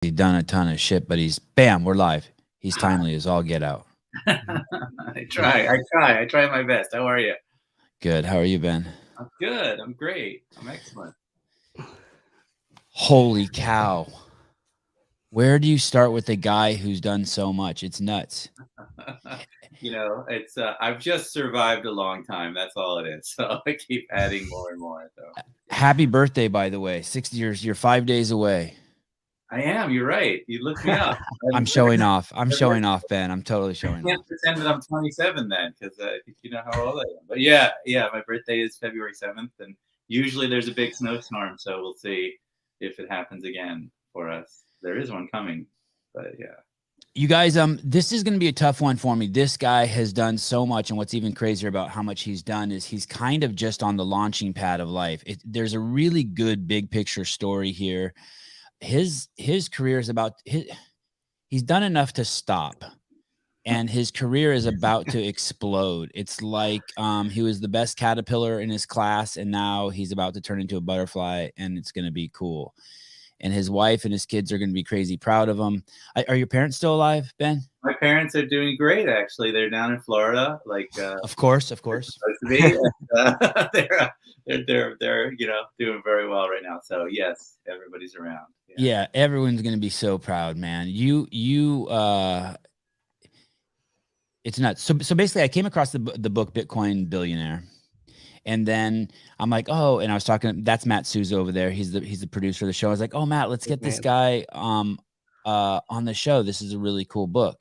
He's done a ton of shit, but bam, we're live. He's timely as all get out. I try my best. How are you? Good. How are you, Ben? I'm good. I'm great. I'm excellent. Holy cow. Where do you start with a guy who's done so much? It's nuts. It's I've just survived a long time. That's all it is. So I keep adding more and more. So happy birthday, by the way. 60 years. You're 5 days away. I am. You're right. You looked me up. I'm showing off. I'm showing off, Ben. I'm totally showing I can't off. pretend that I'm 27 then, because I think you know how old I am. But yeah, my birthday is February 7th, and usually there's a big snowstorm. So we'll see if it happens again for us. There is one coming, but yeah. You guys, this is going to be a tough one for me. This guy has done so much, and what's even crazier about how much he's done is he's kind of just on the launching pad of life. There's a really good big picture story here. His career is about he's done enough to stop, and his career is about to explode. It's like he was the best caterpillar in his class, and now he's about to turn into a butterfly, and it's going to be cool. And his wife and his kids are going to be crazy proud of him. Are your parents still alive, Ben? My parents are doing great, actually. They're down in Florida, of course. Supposed to be. They're doing very well right now. So yes, everybody's around. Yeah, everyone's going to be so proud, man. It's nuts. So basically, I came across the book Bitcoin Billionaire. And then I'm like, oh, and I was talking, that's Matt Souza over there. He's the producer of the show. I was like, oh, Matt, let's get this guy on the show. This is a really cool book.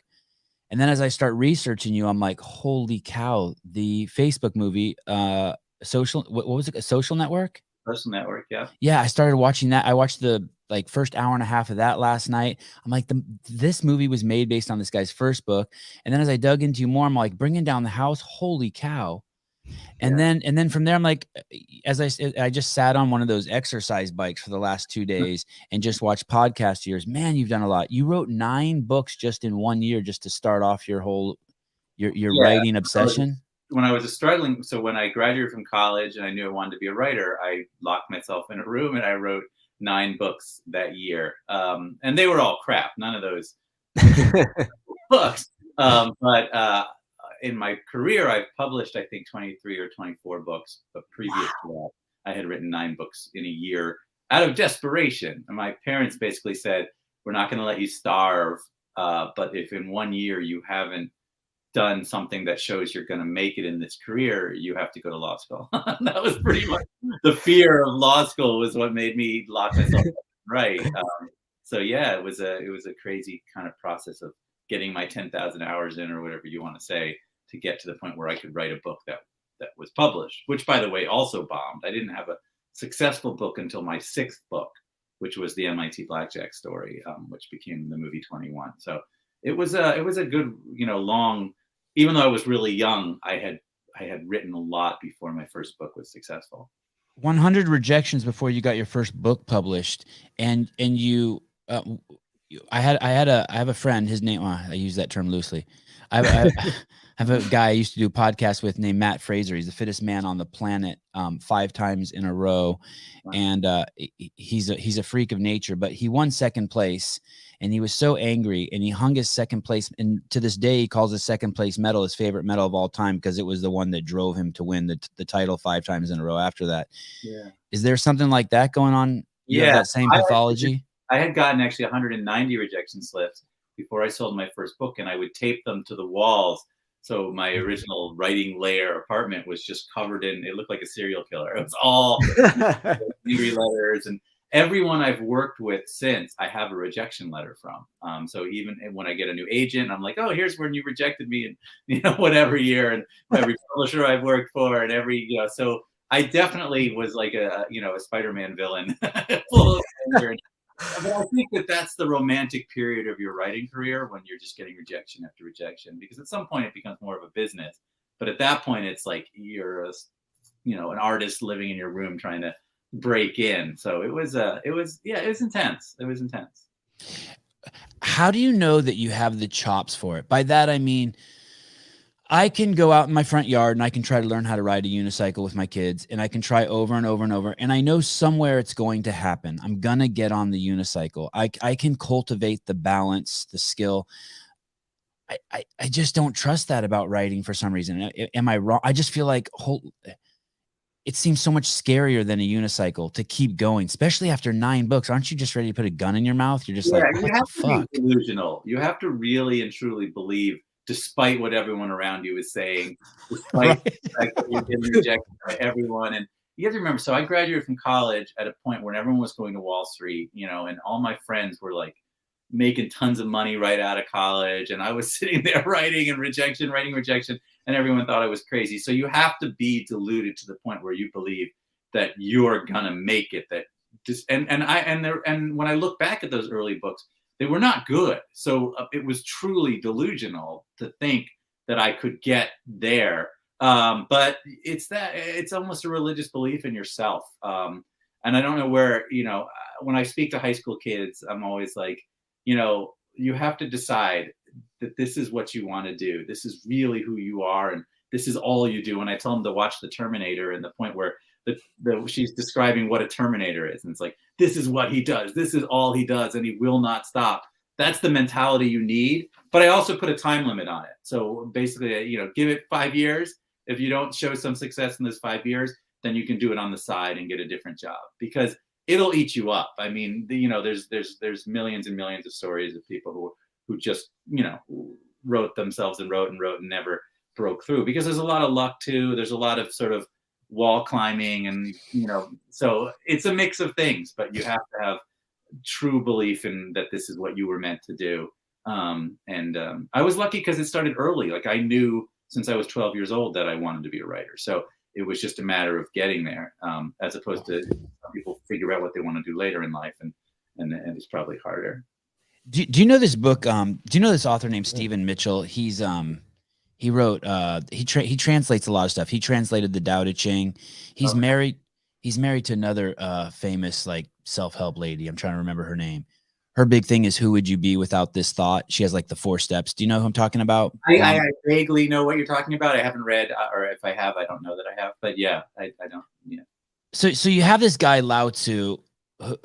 And then as I start researching you, I'm like, holy cow, the Facebook movie, what was it? A Social Network? Social Network, yeah. Yeah, I started watching that. I watched the first hour and a half of that last night. I'm like, this movie was made based on this guy's first book. And then as I dug into more, I'm like, Bringing Down the House, holy cow. And then from there, I'm like, as I just sat on one of those exercise bikes for the last 2 days and just watched podcast years. Man, you've done a lot. You wrote 9 books just in 1 year, just to start off your writing obsession. When I was struggling, so when I graduated from college and I knew I wanted to be a writer, I locked myself in a room and I wrote 9 books that year. And they were all crap. None of those books. But in my career, I've published, I think, 23 or 24 books. But previous to that, I had written 9 books in a year out of desperation. And my parents basically said, we're not going to let you starve. But if in 1 year you haven't done something that shows you're going to make it in this career, you have to go to law school. That was pretty much the fear of law school was what made me lock myself up. Right. So yeah, it was a crazy kind of process of getting my 10,000 hours in, or whatever you want to say, to get to the point where I could write a book that was published, which, by the way, also bombed. I didn't have a successful book until my 6th book, which was the MIT Blackjack story, which became the movie 21. So it was a good, long, even though I was really young, I had written a lot before my first book was successful. 100 rejections before you got your first book published. And you, I have a friend, his name, I use that term loosely. I have a guy I used to do a podcast with named Matt Fraser. He's the fittest man on the planet 5 times in a row. And he's a freak of nature, but he won 2nd place and he was so angry and he hung his 2nd place. And to this day, he calls his 2nd place medal his favorite medal of all time, because it was the one that drove him to win the title 5 times in a row after that. Yeah. Is there something like that going on? You have that same pathology? I had gotten actually 190 rejection slips before I sold my first book, and I would tape them to the walls. So my original writing layer apartment was just covered in, it looked like a serial killer. It was all angry letters, and everyone I've worked with since, I have a rejection letter from. So even when I get a new agent, I'm like, oh, here's when you rejected me, and whatever year, and every publisher I've worked for, and every, so I definitely was like a Spider-Man villain, full of anger. But I think that's the romantic period of your writing career, when you're just getting rejection after rejection, because at some point it becomes more of a business. But at that point, it's like you're an artist living in your room trying to break in. So it was intense. It was intense. How do you know that you have the chops for it? By that, I mean, I can go out in my front yard and I can try to learn how to ride a unicycle with my kids, and I can try over and over and over. And I know somewhere it's going to happen. I'm going to get on the unicycle. I can cultivate the balance, the skill. I just don't trust that about writing for some reason. Am I wrong? I just feel like it seems so much scarier than a unicycle to keep going, especially after 9 books. Aren't you just ready to put a gun in your mouth? You're just Yeah, like, you what have the to be fuck? delusional. You have to really and truly believe, despite what everyone around you is saying, despite Right. the fact that you're getting rejected by everyone. And you have to remember, so I graduated from college at a point when everyone was going to Wall Street, and all my friends were like making tons of money right out of college. And I was sitting there writing rejection, and everyone thought I was crazy. So you have to be deluded to the point where you believe that you're gonna make it, that just and when I look back at those early books, they were not good. So it was truly delusional to think that I could get there. But it's almost a religious belief in yourself. And I don't know where, when I speak to high school kids, I'm always like, you have to decide that this is what you want to do. This is really who you are, and this is all you do. And I tell them to watch The Terminator, and the point where she's describing what a Terminator is, and it's like, this is what he does. This is all he does, and he will not stop. That's the mentality you need. But I also put a time limit on it. So basically, give it 5 years. If you don't show some success in those 5 years, then you can do it on the side and get a different job, because it'll eat you up. I mean, there's millions and millions of stories of people who just, wrote themselves and wrote and never broke through, because there's a lot of luck too. There's a lot of sort of wall climbing, and so it's a mix of things, but you have to have true belief in that this is what you were meant to do. I was lucky because it started early. Like, I knew since I was 12 years old that I wanted to be a writer. So it was just a matter of getting there, as opposed to some people figure out what they want to do later in life, and it's probably harder. Do you know this book? Do you know this author named Stephen Mitchell? He wrote he translates a lot of stuff. He translated the Tao Te Ching. He's Okay. married. He's married to another famous like self-help lady. I'm trying to remember her name. Her big thing is, who would you be without this thought? She has like the 4 steps. Do you know who I'm talking about? I vaguely know what you're talking about. I haven't read, or if I have, I don't know that I have. But yeah, I don't. Yeah. So you have this guy Lao Tzu,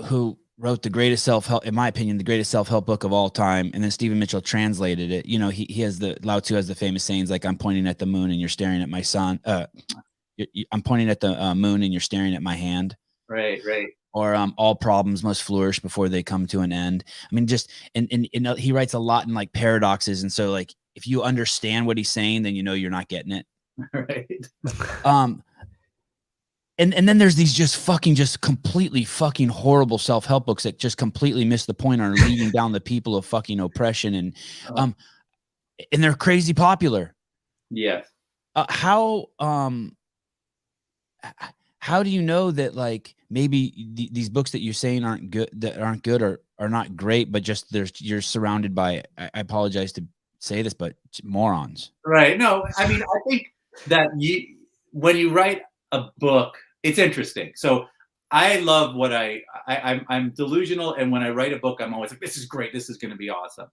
who wrote the greatest self-help, in my opinion, the greatest self-help book of all time, and then Stephen Mitchell translated it. He has Lao Tzu has the famous sayings like, "I'm pointing at the moon and you're staring at my sun." I'm pointing at the moon and you're staring at my hand. Right. Or all problems must flourish before they come to an end. I mean, just and he writes a lot in like paradoxes, and so like if you understand what he's saying, then you're not getting it. Right. And then there's these just completely fucking horrible self-help books that just completely miss the point, are leading down the people of fucking oppression, and they're crazy popular. Yes. How do you know that like maybe these books that you're saying aren't good or are not great, but just you're surrounded by, I apologize to say this, but morons. Right. No, I mean, I think that when you write a book, it's interesting. So I love what I'm delusional, and when I write a book, I'm always like, this is great. This is going to be awesome.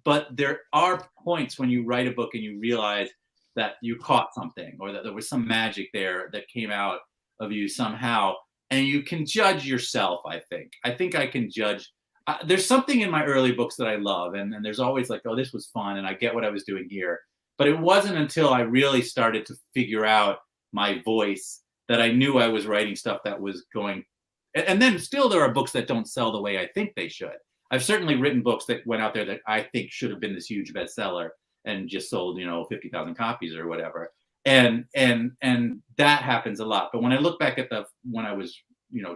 But there are points when you write a book and you realize that you caught something, or that there was some magic there that came out of you somehow, and you can judge yourself. I think I can judge. There's something in my early books that I love, and there's always like, oh, this was fun, and I get what I was doing here. But it wasn't until I really started to figure out my voice that I knew I was writing stuff that was going. And then still there are books that don't sell the way I think they should. I've certainly written books that went out there that I think should have been this huge bestseller and just sold, 50,000 copies or whatever. And that happens a lot. But when I look back at when I was,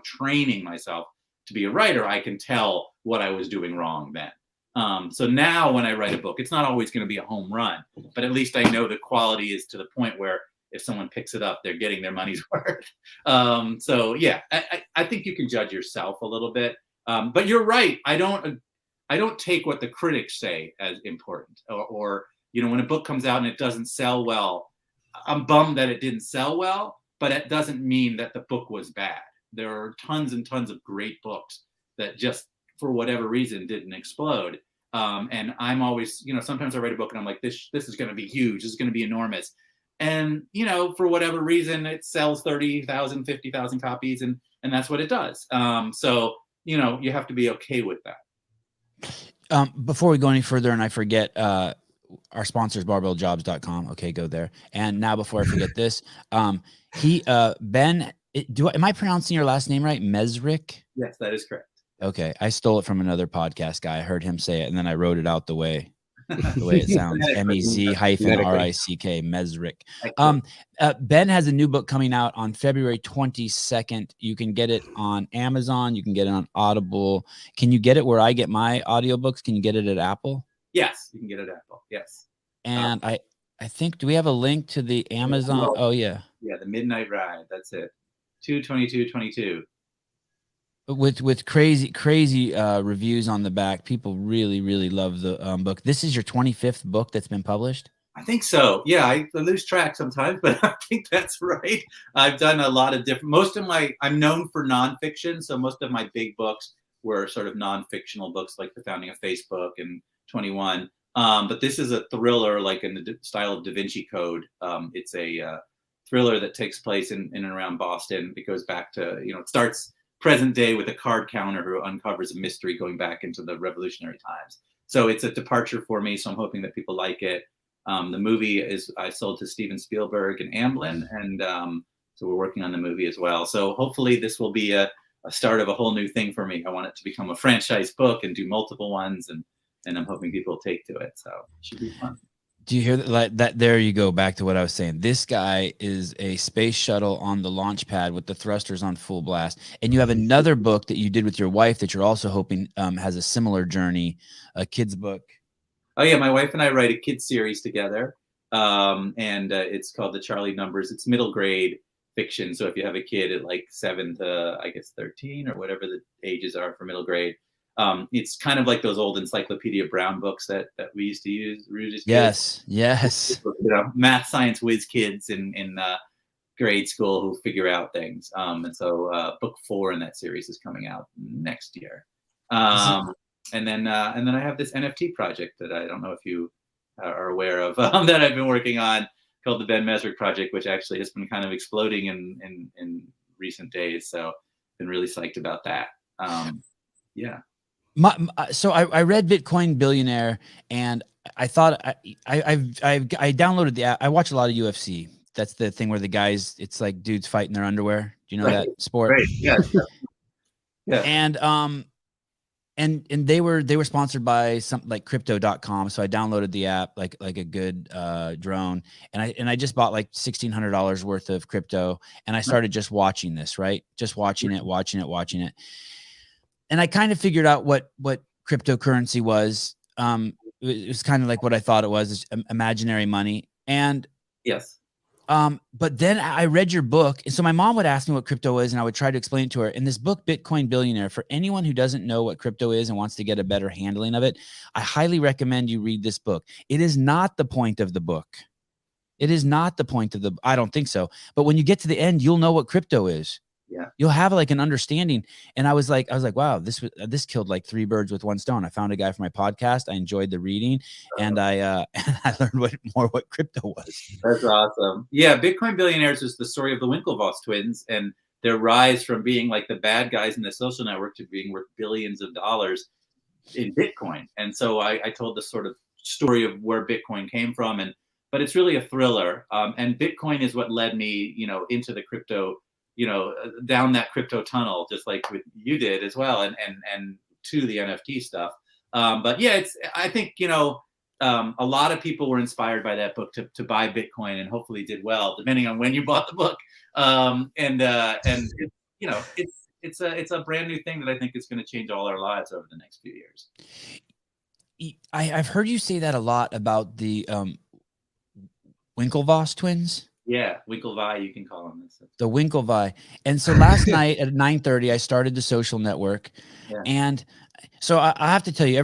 training myself to be a writer, I can tell what I was doing wrong then. So now when I write a book, it's not always going to be a home run, but at least I know the quality is to the point where if someone picks it up, they're getting their money's worth. So yeah, I think you can judge yourself a little bit. But you're right. I don't take what the critics say as important, or when a book comes out and it doesn't sell well, I'm bummed that it didn't sell well, but it doesn't mean that the book was bad. There are tons and tons of great books that just, for whatever reason, didn't explode. And I'm always, sometimes I write a book and I'm like, this is going to be huge. This is going to be enormous. And, for whatever reason, it sells 30,000, 50,000 copies, and that's what it does. So, you have to be okay with that. Before we go any further, and I forget, our sponsor is barbelljobs.com. Okay, go there. And now, before I forget this, Ben, am I pronouncing your last name right? Mesrick? Yes, that is correct. Okay, I stole it from another podcast guy. I heard him say it, and then I wrote it out the way it sounds. MEZ-RICK, Mesrick. Ben has a new book coming out on February 22nd. You can get it on Amazon. You can get it on Audible. Can you get it where I get my audiobooks? Can you get it at Apple? Yes, you can get it at Apple. Yes. And I think, do we have a link to the Amazon? Well, oh yeah. Yeah, The Midnight Ride. That's it. 2/22/22. With crazy reviews on the back. People really love the book. This is your 25th book that's been published? I think so. Yeah, I lose track sometimes, but I think that's right. I've done a lot of different, I'm known for nonfiction, so most of my big books were sort of non-fictional books, like The Founding of Facebook and 21. But this is a thriller, like in the style of Da Vinci Code. It's a thriller that takes place in and around Boston. It goes back to, it starts present day with a card counter who uncovers a mystery going back into the revolutionary times. So it's a departure for me. So I'm hoping that people like it. The movie I sold to Steven Spielberg and Amblin, and so we're working on the movie as well. So hopefully this will be a start of a whole new thing for me. I want it to become a franchise book and do multiple ones, and I'm hoping people will take to it. So it should be fun. Do you hear that? Like that? There you go. Back to what I was saying. This guy is a space shuttle on the launch pad with the thrusters on full blast. And you have another book that you did with your wife that you're also hoping has a similar journey, a kid's book. Oh yeah, my wife and I write a kids series together, and it's called The Charlie Numbers. It's middle grade fiction. So if you have a kid at like 7 to 13 or whatever the ages are for middle grade. It's kind of like those old Encyclopedia Brown books that we used to use. Yes. Math, science whiz kids in grade school who figure out things. And so book 4 in that series is coming out next year. And then I have this NFT project that I don't know if you are aware of that I've been working on, called the Mesrick Project, which actually has been kind of exploding in recent days. So been really psyched about that. Yeah. So I read Bitcoin Billionaire, and I thought I downloaded the app. I watch a lot of UFC. That's the thing where the guys, it's like dudes fighting their underwear. Do you know that sport? Right. Yeah. Yeah. And they were sponsored by something like crypto.com. So I downloaded the app like a good drone, and I just bought like $1,600 worth of crypto, and I started just watching this, right? Just watching it. And I kind of figured out what cryptocurrency was. It was kind of like what I thought it was, imaginary money. And yes. But then I read your book. And so my mom would ask me what crypto is, and I would try to explain it to her. In this book, Bitcoin Billionaire, for anyone who doesn't know what crypto is and wants to get a better handling of it, I highly recommend you read this book. It is not the point of the book. I don't think so. But when you get to the end, you'll know what crypto is. Yeah. You'll have like an understanding. And I was like, wow, this killed like 3 birds with 1 stone. I found a guy for my podcast. I enjoyed the reading, and I learned what crypto was. That's awesome. Yeah. Bitcoin Billionaires is the story of the Winklevoss twins and their rise from being like the bad guys in the social network to being worth billions of dollars in Bitcoin. And so I told the sort of story of where Bitcoin came from, but it's really a thriller. And Bitcoin is what led me, into the crypto, down that crypto tunnel, just like you did as well, and to the NFT stuff. But yeah, I think, a lot of people were inspired by that book to buy Bitcoin, and hopefully did well, depending on when you bought the book. It's a brand new thing that I think is going to change all our lives over the next few years. I've heard you say that a lot about the Winklevoss twins. Yeah, Winklevi, you can call them. The Winklevi. And so last night at 9:30, I started the social network. Yeah. And so I have to tell you,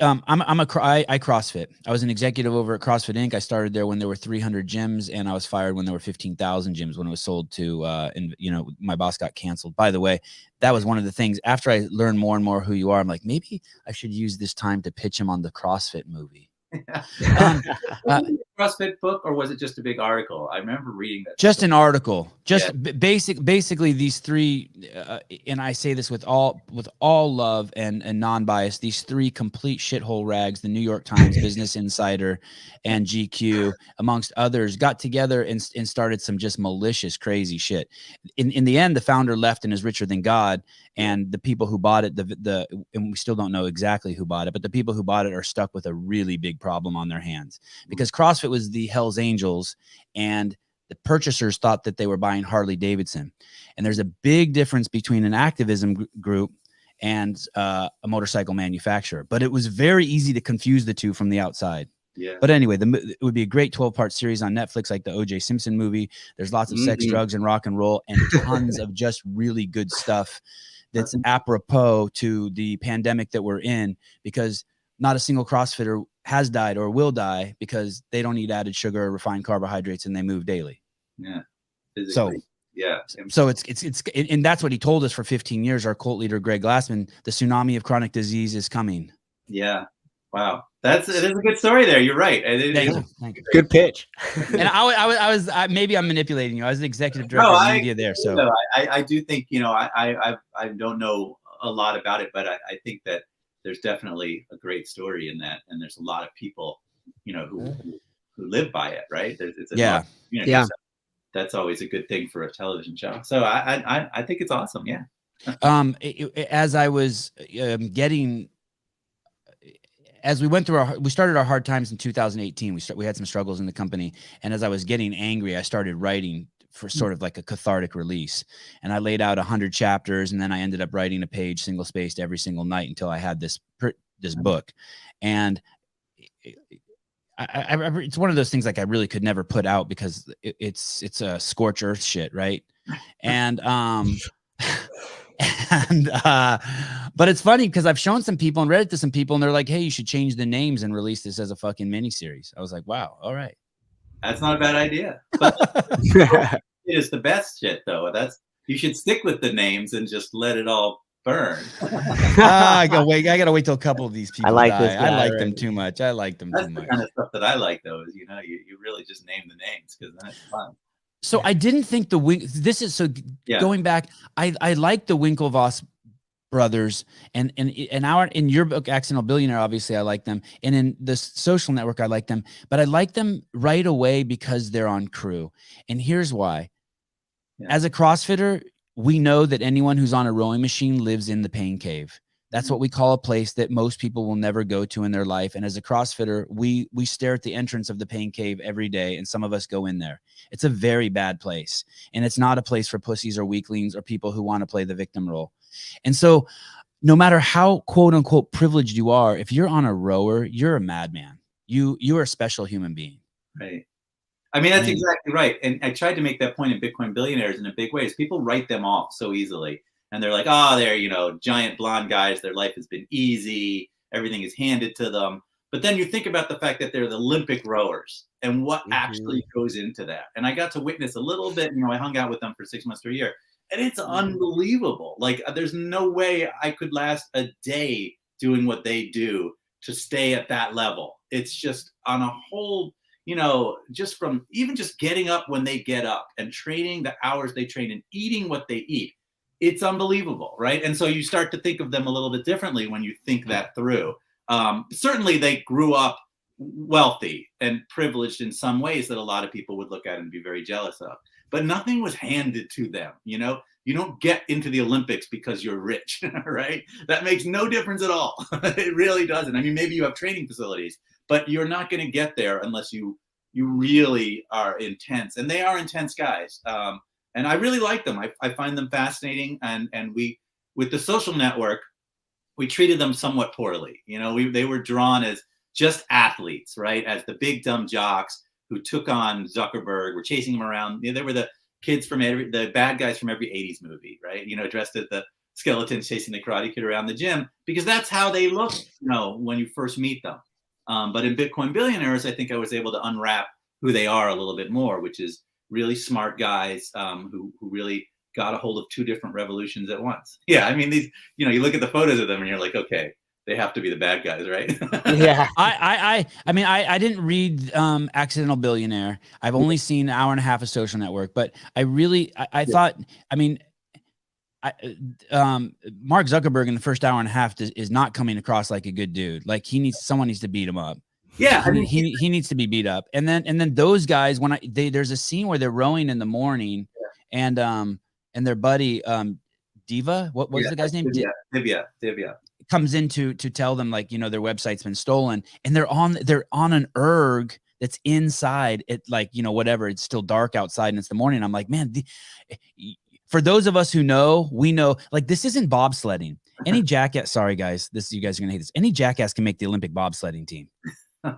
I CrossFit. I was an executive over at CrossFit Inc. I started there when there were 300 gyms, and I was fired when there were 15,000 gyms when it was sold to, and my boss got canceled. By the way, that was one of the things after I learned more and more who you are. I'm like, maybe I should use this time to pitch him on the CrossFit movie. Was it a CrossFit book, or was it just a big article? I remember reading that. Just an article, basically these three, and I say this with all love and non-bias. These three complete shithole rags, the New York Times, Business Insider, and GQ, amongst others, got together and started some just malicious, crazy shit. In the end, the founder left and is richer than God. And the people who bought it, and we still don't know exactly who bought it, but the people who bought it are stuck with a really big problem on their hands, because CrossFit was the Hells Angels, and the purchasers thought that they were buying Harley Davidson. And there's a big difference between an activism group and a motorcycle manufacturer. But it was very easy to confuse the two from the outside. Yeah. But anyway, it would be a great 12-part series on Netflix, like the O.J. Simpson movie. There's lots of sex, drugs, and rock and roll, and tons of just really good stuff that's apropos to the pandemic that we're in, because not a single CrossFitter has died or will die because they don't eat added sugar or refined carbohydrates, and they move daily. Yeah. Physically. So it's and that's what he told us for 15 years. Our cult leader, Greg Glassman, the tsunami of chronic disease is coming. Yeah. Wow. It is a good story there. You're right. Thank you. Good pitch. And I was maybe I'm manipulating you. I was the executive director of media there. So I do think, I don't know a lot about it, but I think that there's definitely a great story in that. And there's a lot of people, who live by it. Right. So that's always a good thing for a television show. So I think it's awesome. Yeah. As I was as we went through we started our hard times in 2018. We had some struggles in the company. And as I was getting angry, I started writing for sort of like a cathartic release. And I laid out 100 chapters, and then I ended up writing a page single spaced every single night until I had this book. And it's one of those things like I really could never put out because it's a scorch earth shit. Right. And, but it's funny because I've shown some people and read it to some people, and they're like, hey, you should change the names and release this as a fucking miniseries. I was like, wow. All right. That's not a bad idea. But it is the best shit though. You should stick with the names and just let it all burn. I gotta wait till a couple of these people die. I like them too much. That's the kind of stuff that I like though, is you really just name the names, because then it's fun. So I didn't think going back, I like the Winklevoss brothers, and in your book, Accidental Billionaire, obviously I like them. And in the Social Network, I like them, but I like them right away because they're on crew. And here's why. Yeah. As a CrossFitter, we know that anyone who's on a rowing machine lives in the pain cave. That's what we call a place that most people will never go to in their life. And as a CrossFitter, we stare at the entrance of the pain cave every day, and some of us go in there. It's a very bad place. And it's not a place for pussies or weaklings or people who want to play the victim role. And so no matter how quote unquote privileged you are, if you're on a rower, you're a madman. You are a special human being. Right. I mean, that's exactly right. And I tried to make that point in Bitcoin Billionaires in a big way. People write them off so easily. And they're like, oh, they're, giant blonde guys. Their life has been easy. Everything is handed to them. But then you think about the fact that they're the Olympic rowers and what actually goes into that. And I got to witness a little bit. I hung out with them for 6 months to a year. And it's unbelievable. Like, there's no way I could last a day doing what they do to stay at that level. It's just on a whole, just from even just getting up when they get up and training the hours they train and eating what they eat. It's unbelievable, right? And so you start to think of them a little bit differently when you think that through. Certainly they grew up wealthy and privileged in some ways that a lot of people would look at and be very jealous of. But nothing was handed to them, You don't get into the Olympics because you're rich, right? That makes no difference at all. It really doesn't. I mean, maybe you have training facilities, but you're not going to get there unless you really are intense. And they are intense guys. And I really like them. I find them fascinating. And we, with the Social Network, we treated them somewhat poorly. They were drawn as just athletes, right? As the big dumb jocks who took on Zuckerberg, were chasing him around. They were the kids from the bad guys from every 80s movie, right? Dressed as skeletons chasing the Karate Kid around the gym, because that's how they look, when you first meet them. But in Bitcoin Billionaires, I think I was able to unwrap who they are a little bit more, which is really smart guys who really got a hold of two different revolutions at once. Yeah, I mean, these, you look at the photos of them and you're like, okay, they have to be the bad guys, right? Yeah. I mean, I didn't read Accidental Billionaire. I've only seen an hour and a half of Social Network, but I thought, I mean, Mark Zuckerberg in the first hour and a half is not coming across like a good dude. Like someone needs to beat him up. Yeah, he needs to be beat up. And then those guys, there's a scene where they're rowing in the morning, and their buddy Diva, what was the guy's name? Divya comes in to tell them, like, their website's been stolen, and they're on an erg that's inside it, like, whatever, it's still dark outside and it's the morning. I'm like, man, for those of us who know, we know, like, this isn't bobsledding. Any jackass, sorry guys, you guys are gonna hate this. Any jackass can make the Olympic bobsledding team.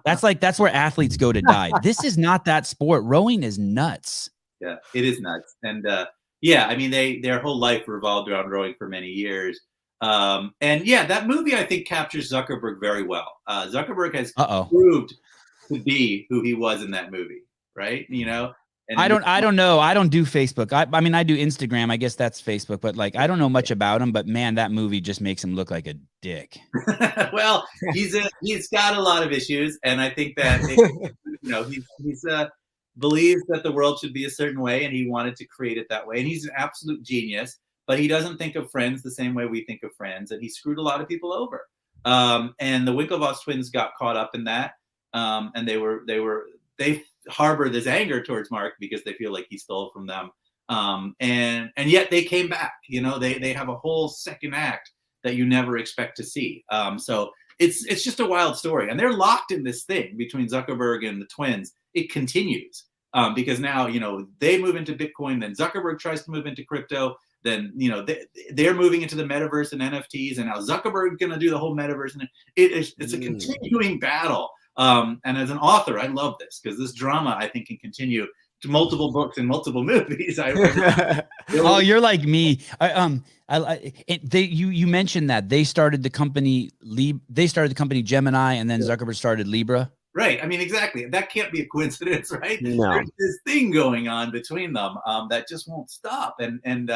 That's where athletes go to die. This is not that sport. Rowing is nuts. Yeah, it is nuts. And yeah, I mean, their whole life revolved around rowing for many years. And yeah, that movie, I think, captures Zuckerberg very well. Zuckerberg has proved to be who he was in that movie, right? And I don't know. I don't do Facebook. I mean, I do Instagram. I guess that's Facebook, but like, I don't know much about him. But man, that movie just makes him look like a dick. Well, he's got a lot of issues, and I think that he's believes that the world should be a certain way, and he wanted to create it that way. And he's an absolute genius, but he doesn't think of friends the same way we think of friends, and he screwed a lot of people over. And the Winklevoss twins got caught up in that, and they harbor this anger towards Mark because they feel like he stole from them. And yet they came back. They have a whole second act that you never expect to see. So it's just a wild story, and they're locked in this thing between Zuckerberg and the twins. It continues because now they move into Bitcoin, then Zuckerberg tries to move into crypto, then they're moving into the metaverse and NFTs, and now Zuckerberg's going to do the whole metaverse, and it's a continuing battle. And as an author, I love this because this drama, I think, can continue to multiple books and multiple movies. Oh, you're like me. You mentioned that they started the company Gemini, and then Zuckerberg started Libra. Right. I mean, exactly. That can't be a coincidence, right? No. There's this thing going on between them that just won't stop, and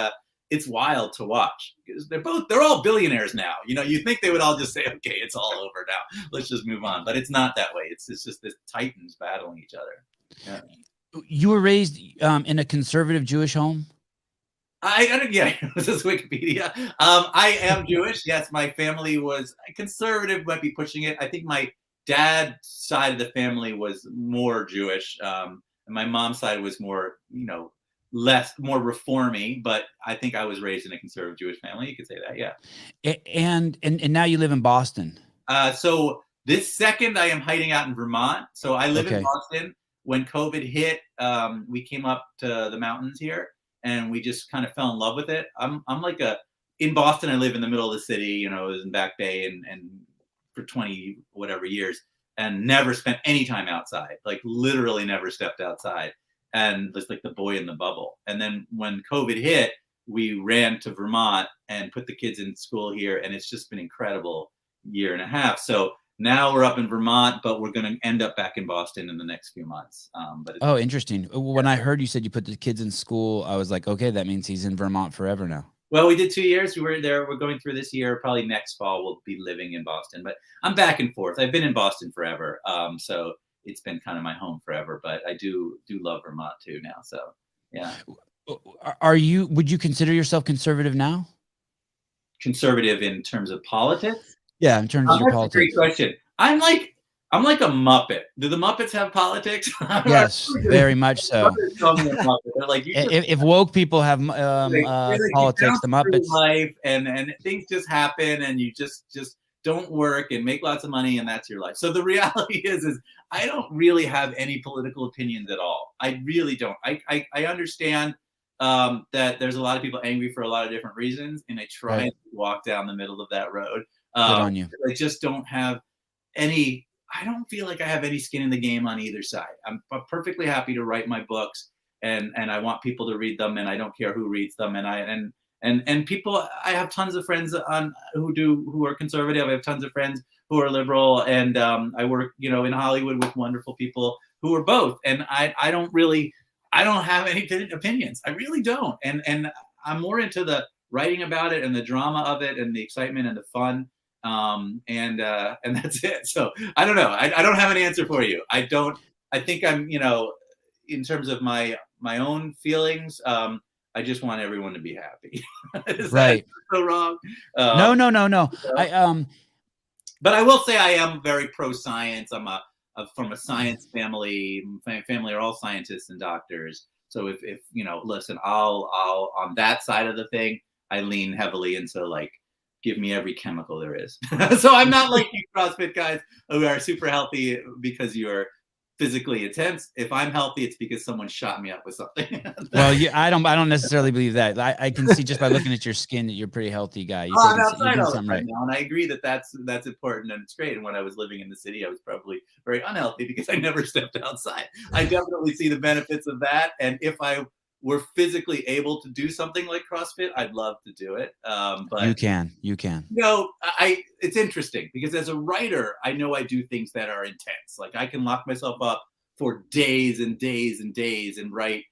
it's wild to watch because they're all billionaires now. You think they would all just say, okay, it's all over now, let's just move on, but it's not that way. It's just this titans battling each other. Yeah. You were raised in a conservative Jewish home? Yeah, this is Wikipedia. I am Jewish. Yes, my family was conservative, might be pushing it. I think my dad's side of the family was more Jewish, and my mom's side was more, more reformy. But I think I was raised in a conservative Jewish family. You could say that, yeah. And now you live in Boston. So this second, I am hiding out in Vermont. So I live in Boston. When COVID hit, we came up to the mountains here, and we just kind of fell in love with it. I'm like in Boston, I live in the middle of the city, I was in Back Bay and for 20 whatever years, and never spent any time outside, like literally never stepped outside, and was like the boy in the bubble. And then when COVID hit, we ran to Vermont and put the kids in school here, and it's just been incredible year and a half. So now we're up in Vermont, but we're going to end up back in Boston in the next few months. Interesting. When I heard you said you put the kids in school, I was like, okay, that means he's in Vermont forever now. Well, we did 2 years. We were there. We're going through this year. Probably next fall we'll be living in Boston. But I'm back and forth. I've been in Boston forever, so it's been kind of my home forever. But I do love Vermont too now. So yeah. Would you consider yourself conservative now? Conservative in terms of politics? Yeah, in terms of your politics. That's a great question. I'm like a Muppet. Do the Muppets have politics? Yes, very much so. They're like, if woke people have politics, the Muppets. Life and things just happen, and you just don't work and make lots of money, and that's your life. So the reality is I don't really have any political opinions at all. I really don't. I understand that there's a lot of people angry for a lot of different reasons, and I try to walk down the middle of that road. Good on you. I just don't have any. I don't feel like I have any skin in the game on either side. I'm perfectly happy to write my books, and I want people to read them, and I don't care who reads them, and And people, I have tons of friends who are conservative. I have tons of friends who are liberal, and I work, in Hollywood with wonderful people who are both. And I don't have any opinions. I really don't. And I'm more into the writing about it and the drama of it and the excitement and the fun. And that's it. So I don't know. I don't have an answer for you. I think I'm, in terms of my own feelings, I just want everyone to be happy. Is Right. that so wrong? No. But I will say I am very pro-science. I'm from a science family. My family are all scientists and doctors. So if listen, I'll on that side of the thing, I lean heavily into like, give me every chemical there is. So I'm not like you CrossFit guys who are super healthy because you're physically intense. If I'm healthy, it's because someone shot me up with something. Well, I don't necessarily believe that. I can see just by looking at your skin that you're a pretty healthy guy. I'm outside all the something time right. now, and I agree that that's important and it's great. And when I was living in the city, I was probably very unhealthy because I never stepped outside. I definitely see the benefits of that, and if I were physically able to do something like CrossFit, I'd love to do it. But you can. It's interesting because as a writer, I know I do things that are intense. Like I can lock myself up for days and days and days and write.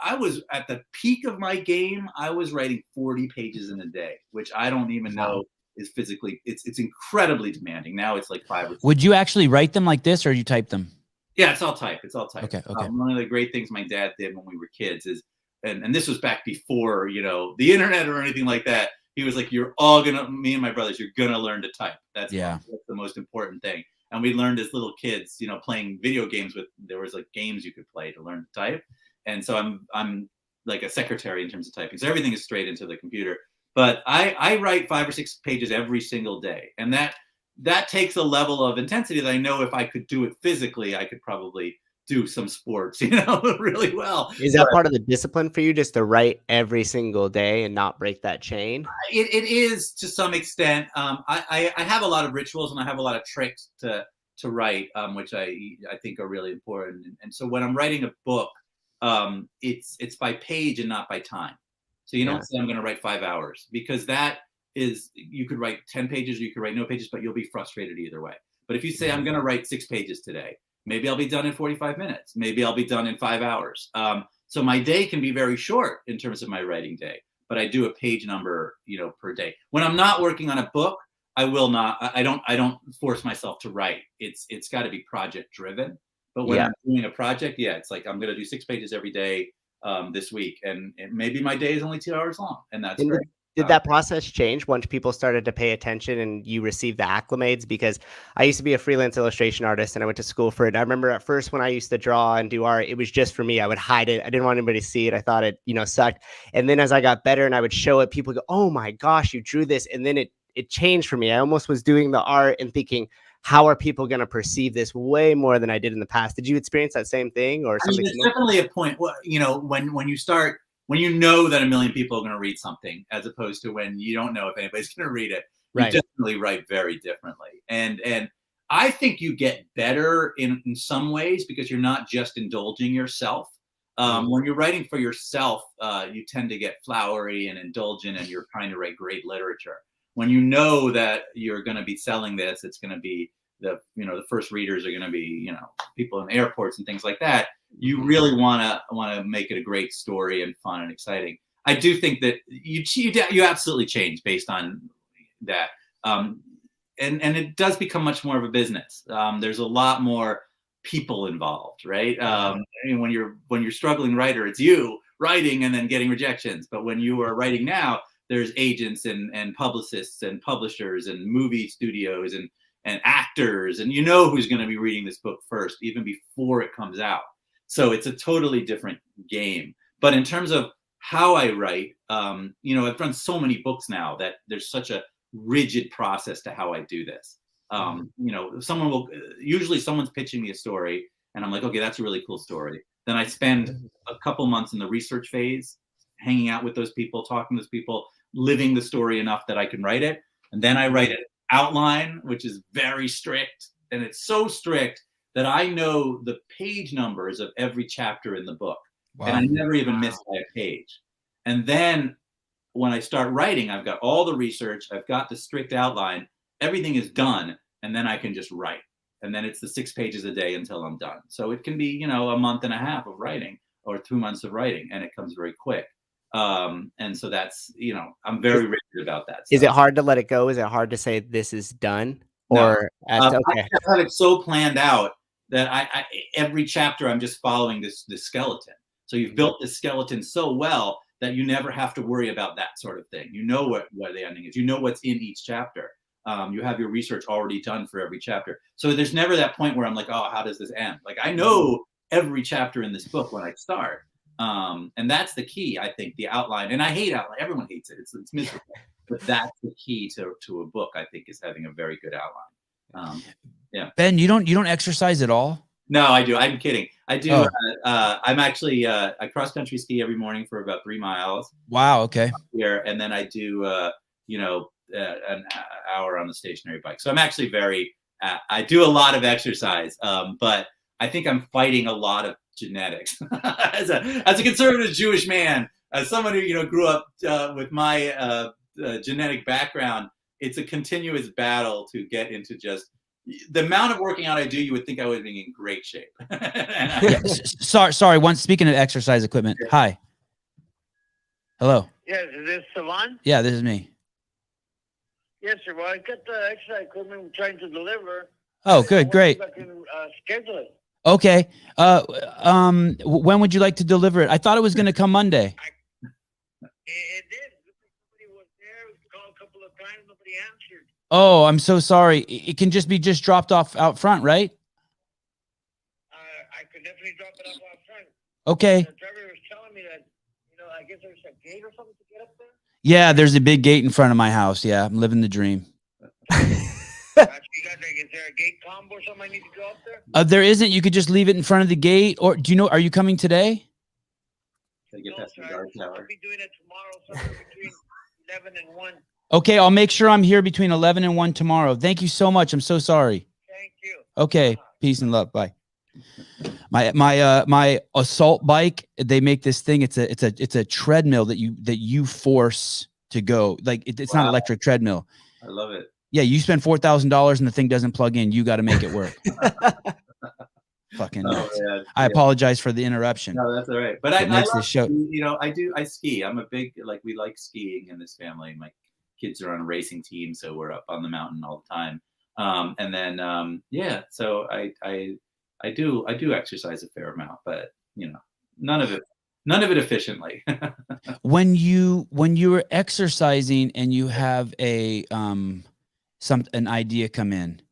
I was at the peak of my game. I was writing 40 pages in a day, which I don't even know is physically. It's incredibly demanding. Now it's like 5 or 6. Would you actually write them like this, or you type them? Yeah, it's all type. Okay. One of the great things my dad did when we were kids is, and this was back before, the internet or anything like that. He was like, me and my brothers, you're going to learn to type. That's the most important thing. And we learned as little kids, playing video games there was like games you could play to learn to type. And so I'm like a secretary in terms of typing. So everything is straight into the computer. But I write 5 or 6 pages every single day. And that takes a level of intensity that I know if I could do it physically, I could probably do some sports, really well. Is that part of the discipline for you, just to write every single day and not break that chain? It is to some extent. I have a lot of rituals and I have a lot of tricks to write, which I think are really important. And so when I'm writing a book, it's by page and not by time. So you don't say I'm going to write 5 hours, because that is, you could write 10 pages or you could write no pages, but you'll be frustrated either way. But if you say I'm going to write 6 pages today, maybe I'll be done in 45 minutes. Maybe I'll be done in 5 hours. So my day can be very short in terms of my writing day, but I do a page number, per day. When I'm not working on a book, I don't force myself to write. It's got to be project driven. But when I'm doing a project, it's like I'm going to do 6 pages every day this week, and maybe my day is only 2 hours long, and that's great. Did that process change once people started to pay attention and you received the acclimates? Because I used to be a freelance illustration artist and I went to school for it. I remember at first when I used to draw and do art, it was just for me. I would hide it. I didn't want anybody to see it. I thought it, sucked. And then as I got better and I would show it, people go, "Oh my gosh, you drew this." And then it changed for me. I almost was doing the art and thinking, how are people going to perceive this way more than I did in the past? Did you experience that same thing or something? There's definitely a point, when you start, when you know that 1 million people are going to read something, as opposed to when you don't know if anybody's going to read it, you definitely write very differently. And I think you get better in some ways because you're not just indulging yourself. When you're writing for yourself, you tend to get flowery and indulgent, and you're trying to write great literature. When you know that you're going to be selling this, it's going to be the first readers are going to be, people in airports and things like that. You really want to make it a great story and fun and exciting. I do think that you absolutely change based on that. And it does become much more of a business. There's a lot more people involved, right? When you're struggling writer, it's you writing and then getting rejections. But when you are writing now, there's agents and publicists and publishers and movie studios and actors, and who's going to be reading this book first, even before it comes out. So it's a totally different game. But in terms of how I write, I've run so many books now that there's such a rigid process to how I do this. Someone's pitching me a story and I'm like, okay, that's a really cool story. Then I spend a couple months in the research phase, hanging out with those people, talking to those people, living the story enough that I can write it. And then I write an outline, which is very strict. And it's so strict that I know the page numbers of every chapter in the book. Wow. And I never even miss by a page. And then when I start writing, I've got all the research, I've got the strict outline, everything is done, and then I can just write. And then it's the 6 pages a day until I'm done. So it can be, a month and a half of writing or 2 months of writing, and it comes very quick. And so that's, I'm very rigid about that. Is it hard to let it go? Is it hard to say this is done? No. Or okay. I have it so planned out that I every chapter I'm just following this skeleton. So you've built this skeleton so well that you never have to worry about that sort of thing. You know what the ending is. You know what's in each chapter. You have your research already done for every chapter. So there's never that point where I'm like, oh, how does this end? Like, I know every chapter in this book when I start. And that's the key, I think, the outline. And I hate outline. Everyone hates it. It's miserable. But that's the key to a book, I think, is having a very good outline. Yeah. Ben, you don't exercise at all? No, I do. I'm kidding. I do. Oh. I'm actually I cross country ski every morning for about 3 miles. Wow. Okay. Here, and then I do an hour on the stationary bike. So I'm actually I do a lot of exercise, but I think I'm fighting a lot of genetics as a conservative Jewish man, as someone who grew up with my genetic background. It's a continuous battle to get into just the amount of working out I do. You would think I would be in great shape. Sorry. Speaking of exercise equipment. Hi. Hello. Yes, is this Savan? Yeah, this is me. Yes, sir. Well, I got the exercise equipment I'm trying to deliver. Oh, good, great. I can schedule it. Okay. When would you like to deliver it? I thought it was going to come Monday. It did. Somebody was there. We called a couple of times. Nobody answered. Oh, I'm so sorry. It can just be dropped off out front, right? I could definitely drop it off out front. Okay. The driver was telling me that, I guess there's a gate or something to get up there. Yeah, there's a big gate in front of my house. Yeah, I'm living the dream. Is there a gate combo or something I need to go up there? There isn't. You could just leave it in front of the gate. Or do you know? Are you coming today? Gotta get past the guard tower. I'll be doing it tomorrow, somewhere between 11 and 1. Okay, I'll make sure I'm here between 11 and 1 tomorrow. Thank you so much. I'm so sorry. Thank you. Okay, peace and love. Bye. My assault bike, they make this thing. It's a treadmill that you force to go. Like it's not an electric treadmill. I love it. Yeah, you spend $4,000 and the thing doesn't plug in. You got to make it work. Fucking nuts. Yeah. I apologize for the interruption. No, that's all right. But I love this show. I ski. I'm a big, we like skiing in this family. My kids are on a racing team, so we're up on the mountain all the time. So I do exercise a fair amount, but none of it efficiently. When you were exercising and you have an idea come in,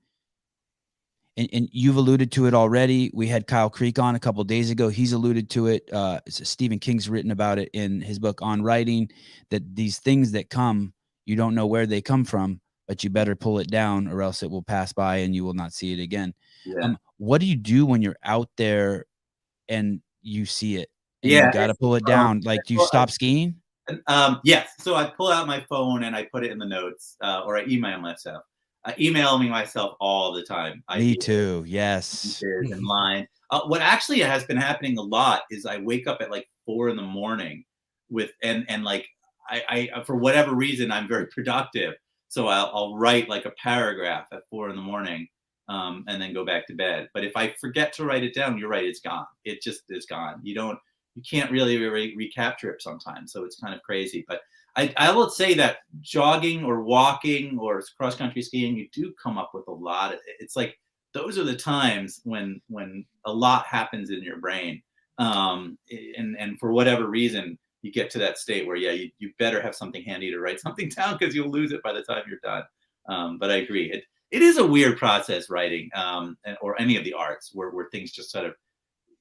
and you've alluded to it already. We had Kyle Creek on a couple of days ago. He's alluded to it. Stephen King's written about it in his book On Writing, that these things that come, you don't know where they come from, but you better pull it down or else it will pass by and you will not see it again. Yeah. What do you do when you're out there and you see it? And you got to pull it down. Like, do you stop skiing? Yes. So I pull out my phone and I put it in the notes, or I email myself. I email myself all the time. Me too. Yes. In line. What actually has been happening a lot is I wake up at 4 a.m. I for whatever reason I'm very productive, so I'll write a paragraph at 4 a.m. And then go back to bed. But if I forget to write it down, you're right, it's gone. It just is gone. You can't really recapture it sometimes. So it's kind of crazy. But I will say that jogging or walking or cross country skiing, you do come up with a lot of. It's those are the times when a lot happens in your brain, and for whatever reason you get to that state where you better have something handy to write something down, because you'll lose it by the time you're done. But I agree, it is a weird process, writing, or any of the arts where things just sort of,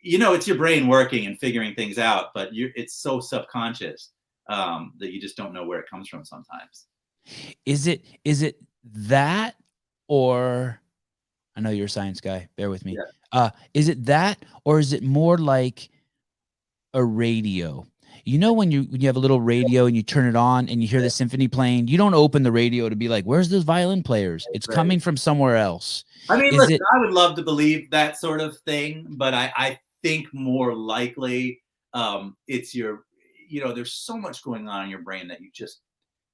it's your brain working and figuring things out, but it's so subconscious that you just don't know where it comes from sometimes. Is it that, or I know you're a science guy, bear with me. Yeah. Is it that, or is it more like a radio? When you have a little radio and you turn it on and you hear the symphony playing, you don't open the radio to be like, where's those violin players? It's coming from somewhere else. I mean, listen, I would love to believe that sort of thing, but I think more likely it's your, there's so much going on in your brain that you just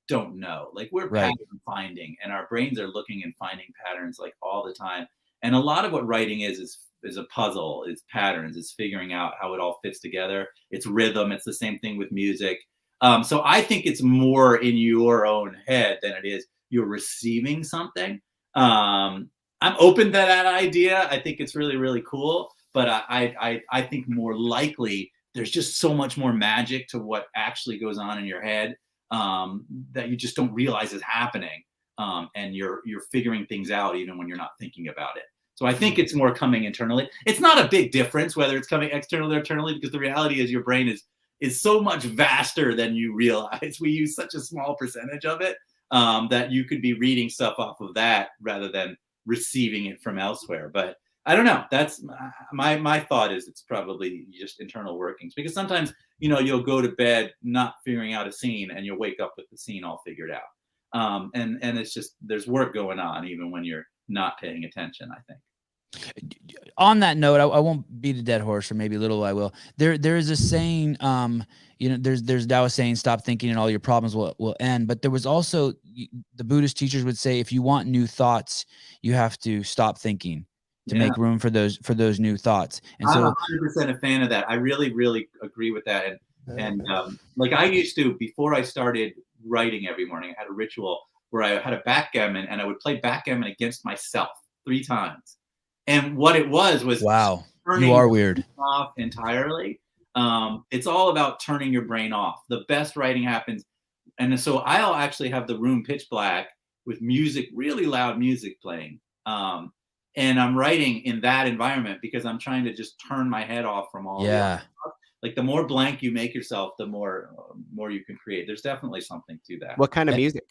don't know. Like we're Right. pattern finding, and our brains are looking and finding patterns like all the time. And a lot of what writing is a puzzle. It's patterns. It's figuring out how it all fits together. It's rhythm. It's the same thing with music. So I think it's more in your own head than it is you're receiving something. I'm open to that idea. I think it's really, really cool. But I think more likely there's just so much more magic to what actually goes on in your head that you just don't realize is happening. And you're figuring things out even when you're not thinking about it. So I think it's more coming internally. It's not a big difference whether it's coming externally or internally, because the reality is your brain is so much vaster than you realize. We use such a small percentage of it that you could be reading stuff off of that rather than receiving it from elsewhere. But I don't know. That's my thought is it's probably just internal workings, because sometimes, you'll go to bed not figuring out a scene and you'll wake up with the scene all figured out. And it's just, there's work going on even when you're not paying attention, I think. On that note, I won't beat a dead horse, or maybe a little I will. There is a saying, there's Tao saying, stop thinking and all your problems will end. But there was also, the Buddhist teachers would say, if you want new thoughts, you have to stop thinking to make room for those new thoughts. And I'm so 100% a fan of that. I really, really agree with that. And like I used to, before I started writing every morning, I had a ritual where I had a backgammon and I would play backgammon against myself 3 times. And what it was wow, turning you are weird off entirely. It's all about turning your brain off. The best writing happens. And so I'll actually have the room pitch black with music, really loud music playing. And I'm writing in that environment because I'm trying to just turn my head off from all the other stuff. Like the more blank you make yourself, the more you can create. There's definitely something to that. What kind of music?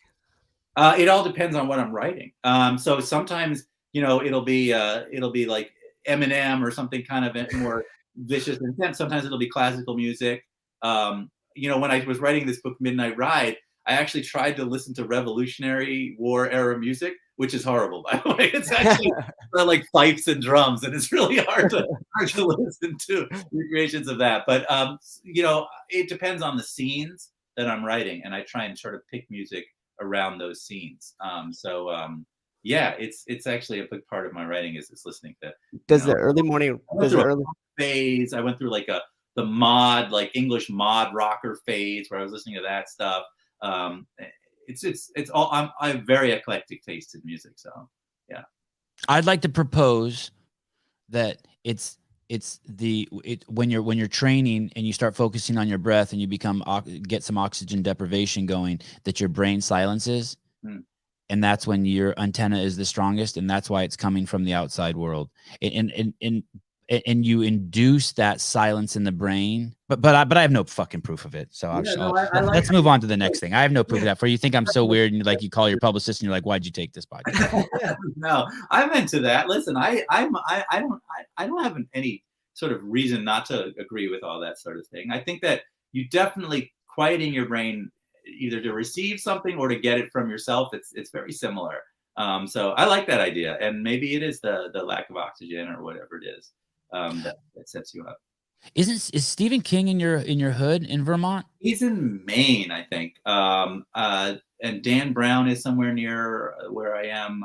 It all depends on what I'm writing. So sometimes, it'll be like Eminem or something kind of more vicious and intense. Sometimes it'll be classical music. When I was writing this book, Midnight Ride, I actually tried to listen to Revolutionary War era music, which is horrible, by the way. It's actually like fifes and drums, and it's really hard to listen to recreations of that. But it depends on the scenes that I'm writing, and I try and sort of pick music around those scenes. It's actually a big part of my writing is listening to. The early morning phase? I went through like the mod, like English mod rocker phase where I was listening to that stuff. It's all. I have very eclectic taste in music, so yeah. I'd like to propose that it's when you're training and you start focusing on your breath and you get some oxygen deprivation going, that your brain silences. And that's when your antenna is the strongest, and that's why it's coming from the outside world. And you induce that silence in the brain. But I have no fucking proof of it. So let's move on to the next thing. I have no proof of that. For you think I'm so weird, and you call your publicist and you're like, why'd you take this podcast? No, I'm into that. Listen, I don't have any sort of reason not to agree with all that sort of thing. I think that you definitely quieting your brain either to receive something or to get it from yourself. It's very similar. So I like that idea, and maybe it is the lack of oxygen or whatever it is that sets you up. Is Stephen King in your hood in Vermont? He's in Maine, I think. And Dan Brown is somewhere near where I am.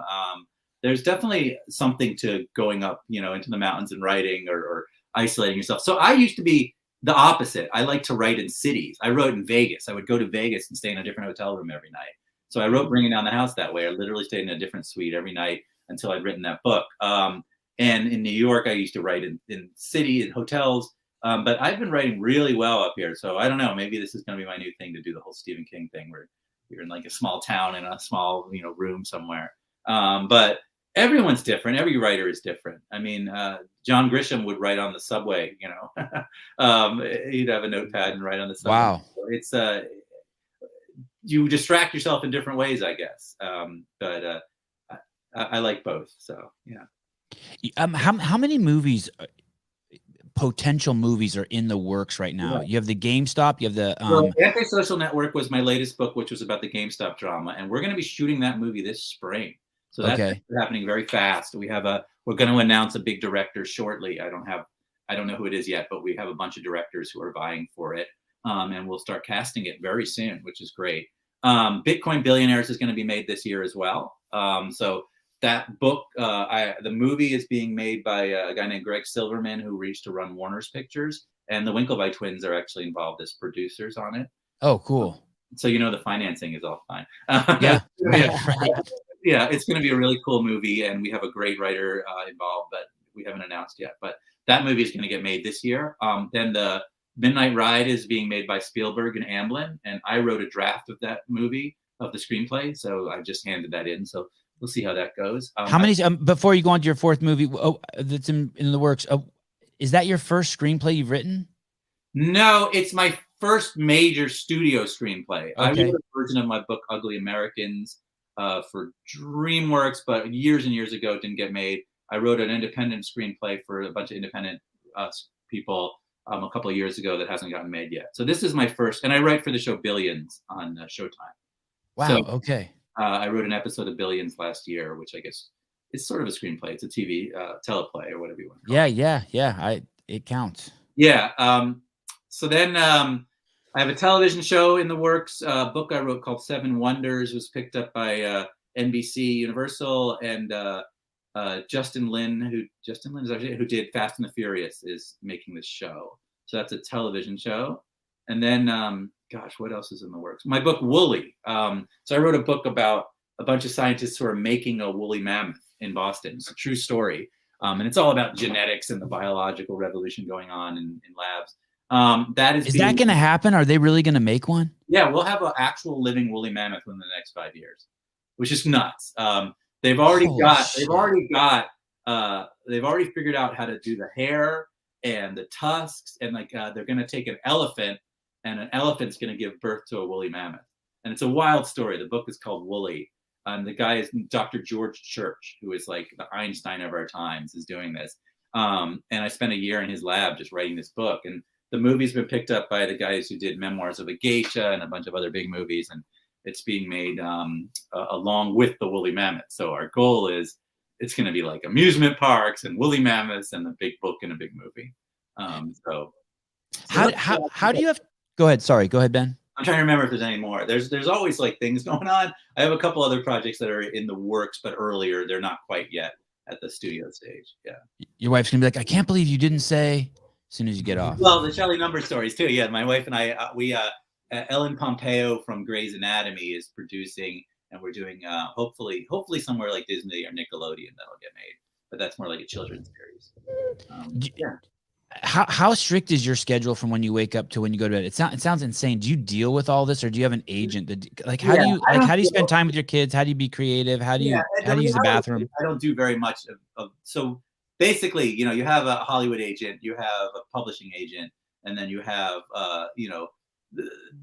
There's definitely something to going up, into the mountains and writing or isolating yourself. So I used to be the opposite. I like to write in cities. I wrote in Vegas. I would go to Vegas and stay in a different hotel room every night. So I wrote Bringing Down the House that way. I literally stayed in a different suite every night until I'd written that book. And in New York, I used to write in city and hotels. But I've been writing really well up here. So I don't know. Maybe this is going to be my new thing, to do the whole Stephen King thing where you're in like a small town in a small, room somewhere. But everyone's different. Every writer is different. I mean, John Grisham would write on the subway, he'd have a notepad and write on the subway. Wow. So it's you distract yourself in different ways, I guess. But I like both. So, yeah. How many movies, potential movies, are in the works right now? Yeah. You have the GameStop. You have the Antisocial Network was my latest book, which was about the GameStop drama, and we're going to be shooting that movie this spring. So that's happening very fast. We're going to announce a big director shortly. I don't know who it is yet, but we have a bunch of directors who are vying for it. and we'll start casting it very soon, which is great. Bitcoin Billionaires is going to be made this year as well. So that book, the movie is being made by a guy named Greg Silverman, who used to run Warner's Pictures, and the Winklevi twins are actually involved as producers on it. Oh, cool. So the financing is all fine. Yeah. Yeah, it's going to be a really cool movie, and we have a great writer involved, but we haven't announced yet. But that movie is going to get made this year. Then the Midnight Ride is being made by Spielberg and Amblin, and I wrote a draft of that movie, of the screenplay, so I just handed that in. So we'll see how that goes. How many? Before you go on to your fourth movie, that's in the works. Is that your first screenplay you've written? No, it's my first major studio screenplay. Okay. I wrote a version of my book Ugly Americans for DreamWorks, but years and years ago it didn't get made. I wrote an independent screenplay for a bunch of independent people a couple of years ago that hasn't gotten made yet. So this is my first, and I write for the show Billions on Showtime. Wow. So, okay. I wrote an episode of Billions last year, which I guess is sort of a screenplay. It's a TV teleplay or whatever you want to call it. Yeah. It counts. Yeah. So then I have a television show in the works. A book I wrote called Seven Wonders was picked up by NBC Universal, and Justin Lin, who did Fast and the Furious, is making this show. So that's a television show. And then, what else is in the works? My book, Woolly. So I wrote a book about a bunch of scientists who are making a woolly mammoth in Boston. It's a true story. And it's all about genetics and the biological revolution going on in labs. Is that going to happen? Are they really going to make one? Yeah, we'll have an actual living woolly mammoth within the next 5 years, which is nuts. They've already figured out how to do the hair and the tusks, and they're going to take an elephant, and an elephant's going to give birth to a woolly mammoth. And it's a wild story. The book is called Woolly. The guy is Dr. George Church, who is like the Einstein of our times, is doing this. And I spent a year in his lab just writing this book. And the movie's been picked up by the guys who did Memoirs of a Geisha and a bunch of other big movies. And it's being made along with the woolly mammoth. So our goal is it's going to be like amusement parks and woolly mammoths and a big book and a big movie. How do you have? Go ahead. Sorry. Go ahead, Ben. I'm trying to remember if there's any more. There's always like things going on. I have a couple other projects that are in the works, but earlier. They're not quite yet at the studio stage. Yeah. Your wife's gonna be like, I can't believe you didn't say. As soon as you get off. Well, the Shelley Number stories too. Yeah, my wife and I, Ellen Pompeo from Grey's Anatomy is producing, and we're doing hopefully somewhere like Disney or Nickelodeon that'll get made. But that's more like a children's series. Yeah. How strict is your schedule from when you wake up to when you go to bed? It sounds insane. Do you deal with all this, or do you have an agent that how do you spend time with your kids? How do you be creative? How do you use the bathroom? I don't do very much of so. Basically, you have a Hollywood agent, you have a publishing agent, and then you have, a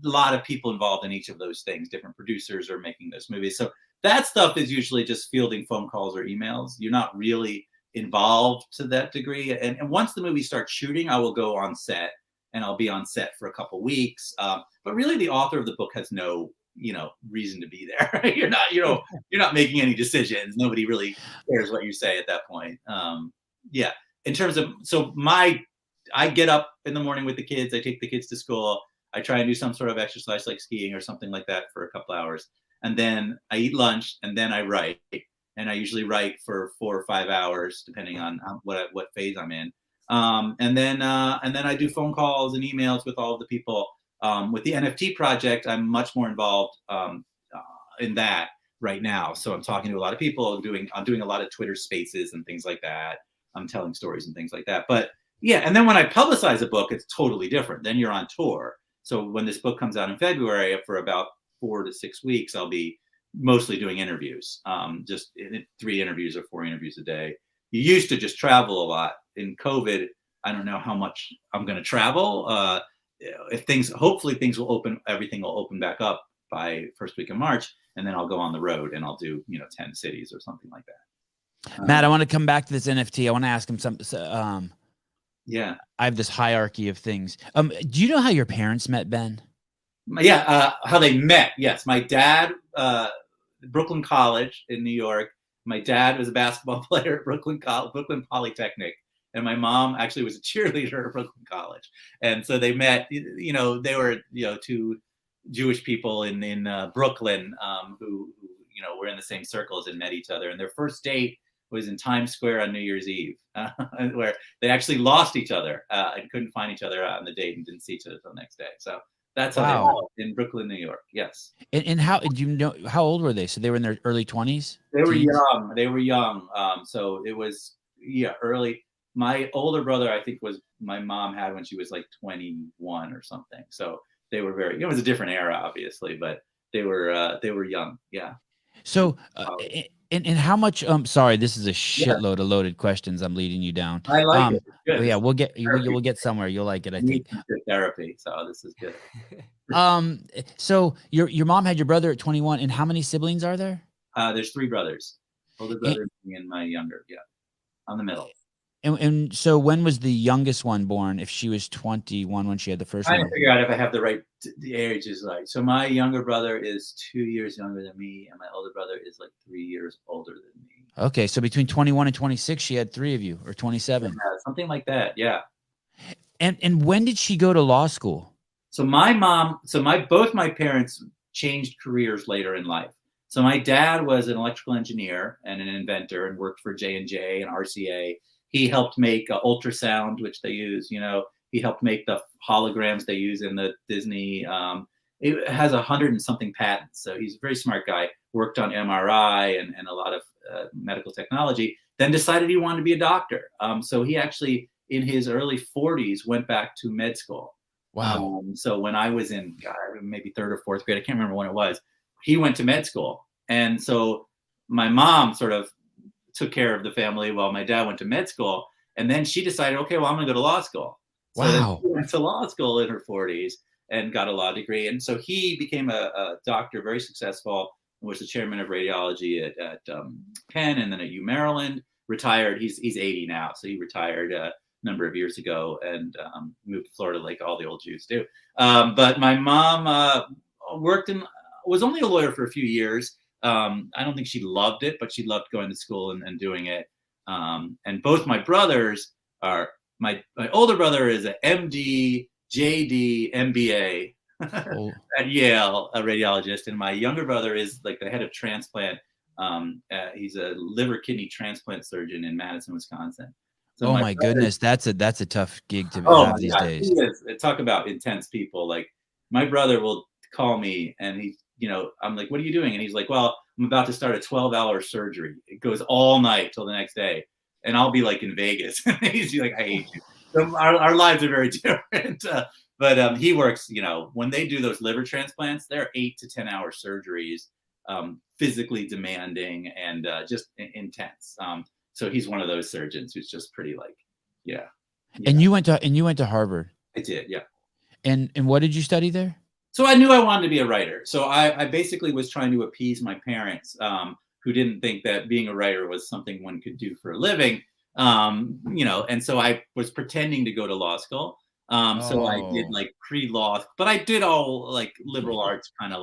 lot of people involved in each of those things. Different producers are making those movies. So that stuff is usually just fielding phone calls or emails. You're not really involved to that degree. And once the movie starts shooting, I will go on set, and I'll be on set for a couple weeks. But really, the author of the book has no reason to be there. You're not making any decisions. Nobody really cares what you say at that point. Yeah, in terms of, I get up in the morning with the kids. I take the kids to school. I try and do some sort of exercise like skiing or something like that for a couple hours. And then I eat lunch, and then I write. And I usually write for 4 or 5 hours, depending on what phase I'm in. And then I do phone calls and emails with all of the people. With the NFT project, I'm much more involved in that right now. So I'm talking to a lot of people. I'm doing a lot of Twitter spaces and things like that. I'm telling stories and things like that. But yeah, and then when I publicize a book, it's totally different. Then you're on tour. So when this book comes out in February, for about 4 to 6 weeks, I'll be mostly doing interviews, just 3 interviews or 4 interviews a day. You used to just travel a lot. In COVID, I don't know how much I'm going to travel. Hopefully things will open, everything will open back up by first week of March, and then I'll go on the road and I'll do 10 cities or something like that. Matt, I want to come back to this NFT. I want to ask him something. Yeah, I have this hierarchy of things. Do you know how your parents met, Ben? Yeah, how they met. Yes, my dad, Brooklyn College in New York. My dad was a basketball player at Brooklyn Polytechnic, and my mom actually was a cheerleader at Brooklyn College. And so they met, they were, two Jewish people in Brooklyn who were in the same circles and met each other. And their first date was in Times Square on New Year's Eve, where they actually lost each other and couldn't find each other out on the date and didn't see each other until the next day. So that's how they met in Brooklyn, New York. Yes. And how do you know, how old were they? So they were in their early 20s? They were young. They were young. So it was, early. My older brother, I think, was my mom had when she was like 21 or something. So they were very, it was a different era, obviously, but they were young. Yeah. So, and how much, sorry, this is a shitload of loaded questions I'm leading you down. I like it. Good. Yeah, we'll get somewhere. You'll like it, I think. Good therapy. So this is good. So your mom had your brother at 21, and how many siblings are there? There's 3 brothers, older brother and my younger. Yeah. I'm the middle. And so when was the youngest one born? If she was 21 when she had the first one? I figure out if I have the age is right. So my younger brother is 2 years younger than me, and my older brother is like 3 years older than me. Okay, so between 21 and 26, she had 3 of you, or 27. Yeah, something like that. Yeah. And when did she go to law school? So both my parents changed careers later in life. So my dad was an electrical engineer and an inventor and worked for J&J and RCA. He helped make ultrasound, which they use, he helped make the holograms they use in the Disney. It has 100 and something patents. So he's a very smart guy, worked on MRI and a lot of medical technology, then decided he wanted to be a doctor. So he actually, in his early 40s, went back to med school. Wow. So when I was in maybe 3rd or 4th grade, I can't remember when it was, he went to med school. And so my mom sort of took care of the family while my dad went to med school. And then she decided, okay, well, I'm going to go to law school. So wow. She went to law school in her 40s and got a law degree. And so he became a doctor, very successful, was the chairman of radiology at Penn and then at U Maryland, retired. He's 80 now. So he retired a number of years ago and moved to Florida like all the old Jews do. But my mom was only a lawyer for a few years. I don't think she loved it, but she loved going to school and doing it. And both my brothers are, my older brother is an MD, JD, MBA at Yale, a radiologist. And my younger brother is like the head of transplant. He's a liver kidney transplant surgeon in Madison, Wisconsin. So my goodness, that's a tough gig to have these days. Talk about intense people. Like my brother will call me and I'm like, what are you doing? And he's like, well, I'm about to start a 12-hour surgery. It goes all night till the next day. And I'll be like in Vegas. He's like, I hate you. So our lives are very different. But he works, when they do those liver transplants, they're 8 to 10 hour surgeries, physically demanding and just intense. So he's one of those surgeons who's just pretty yeah. And you went to Harvard. I did, yeah. And what did you study there? So I knew I wanted to be a writer. So I basically was trying to appease my parents, who didn't think that being a writer was something one could do for a living. And so I was pretending to go to law school. So I did like pre-law, but I did all like liberal arts kind of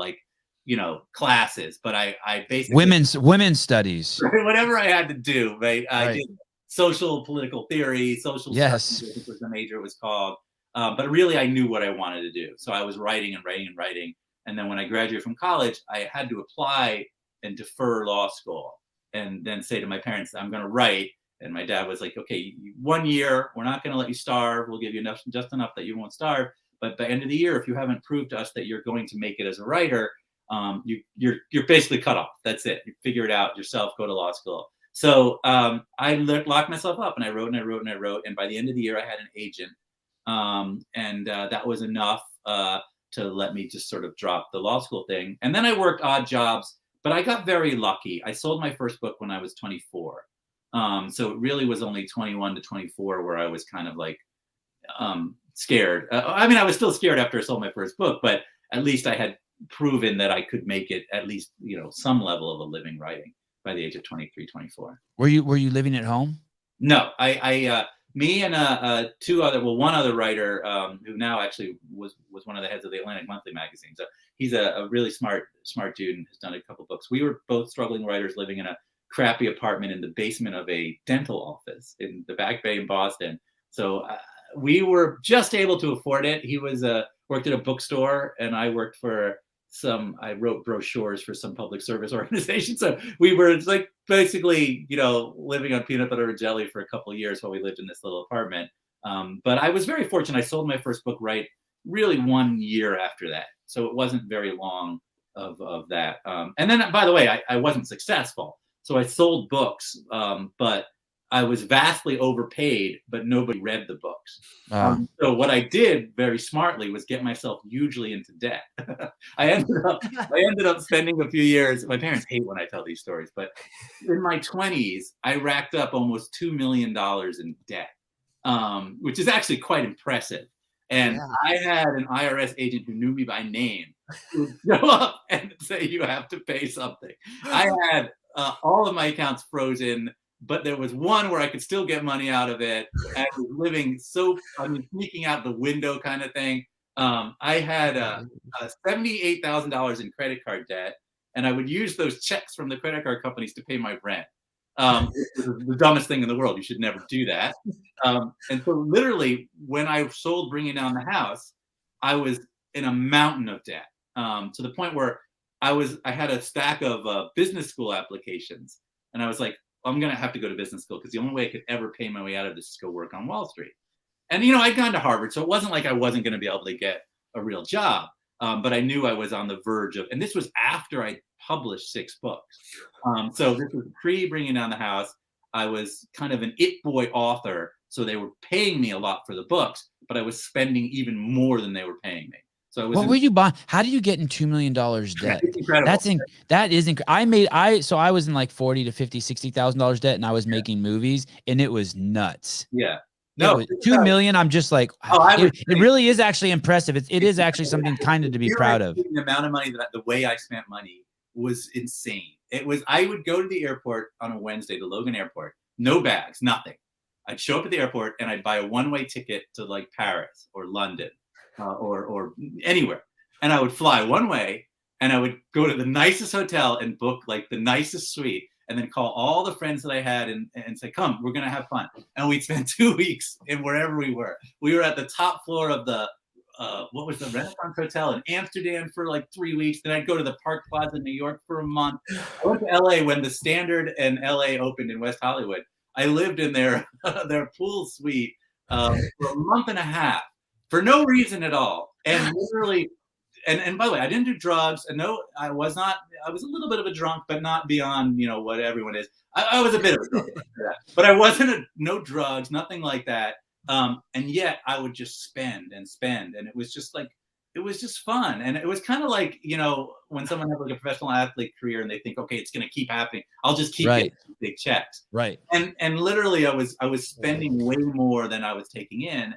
classes, but I basically women's studies, whatever I had to do, right? I did social political theory, social studies, I think was the major it was called. But really I knew what I wanted to do. So I was writing. And then when I graduated from college, I had to apply and defer law school and then say to my parents, I'm going to write. And my dad was like, okay, 1 year, we're not going to let you starve. We'll give you just enough that you won't starve. But by the end of the year, if you haven't proved to us that you're going to make it as a writer, you're basically cut off. That's it. You figure it out yourself, go to law school. So I locked myself up and I wrote. And by the end of the year, I had an agent. And that was enough to let me just sort of drop the law school thing. And then I worked odd jobs, but I got very lucky. I sold my first book when I was 24. So it really was only 21 to 24 where I was kind of scared. I was still scared after I sold my first book, but at least I had proven that I could make it at least, some level of a living writing by the age of 23, 24. Were you living at home? No, me and one other writer who now actually was one of the heads of the Atlantic Monthly magazine. So he's a really smart dude and has done a couple books. We were both struggling writers living in a crappy apartment in the basement of a dental office in the Back Bay in Boston. So we were just able to afford it. He was worked at a bookstore, and I worked for I wrote brochures for some public service organization. So we were like basically, living on peanut butter and jelly for a couple of years while we lived in this little apartment. But I was very fortunate. I sold my first book really 1 year after that. So it wasn't very long of that. And then, by the way, I wasn't successful. So I sold books, but I was vastly overpaid, but nobody read the books. So what I did very smartly was get myself hugely into debt. I ended up spending a few years. My parents hate when I tell these stories, but in my 20s, I racked up almost $2 million in debt, which is actually quite impressive. And I had an IRS agent who knew me by name who would go up and say, you have to pay something. I had all of my accounts frozen, but there was one where I could still get money out of it. I was living sneaking out the window kind of thing. I had $78,000 in credit card debt, and I would use those checks from the credit card companies to pay my rent. It was the dumbest thing in the world. You should never do that. And so literally when I sold Bringing Down the House, I was in a mountain of debt, to the point where I had a stack of business school applications, and I was like, I'm going to have to go to business school because the only way I could ever pay my way out of this is go work on Wall Street. And, I'd gone to Harvard, so it wasn't like I wasn't going to be able to get a real job. But I knew I was on the verge of, and this was after I published 6 books. So this was pre-Bringing Down the House. I was kind of an it boy author. So they were paying me a lot for the books, but I was spending even more than they were paying me. So I was. What were you buying? How did you get in $2 million debt? It's incredible. That is incredible. So I was in like $40,000 to $50,000, $60,000 debt, and I was making movies, and it was nuts. Yeah. No, 2 million. I'm just like, it really is actually impressive. It is actually something kind of to be proud of. The amount of money the way I spent money was insane. I would go to the airport on a Wednesday to Logan Airport, no bags, nothing. I'd show up at the airport and I'd buy a one-way ticket to like Paris or London or anywhere. And I would fly one way and I would go to the nicest hotel and book like the nicest suite, and then call all the friends that I had and say, come, we're going to have fun. And we'd spend 2 weeks in wherever we were. We were at the top floor of the, what was the Renaissance Hotel in Amsterdam for like 3 weeks. Then I'd go to the Park Plaza in New York for a month. I went to LA when the Standard and LA opened in West Hollywood. I lived in their pool suite for a month and a half for no reason at all. And literally, and by the way, I didn't do drugs. And no, I was a little bit of a drunk, but not beyond, what everyone is. I was a bit of a drunk, but I wasn't no drugs, nothing like that. And yet I would just spend and spend. And it was just fun. And it was kind of like, when someone has like a professional athlete career and they think, okay, it's going to keep happening. I'll just keep getting big checks. Right. And literally I was spending way more than I was taking in.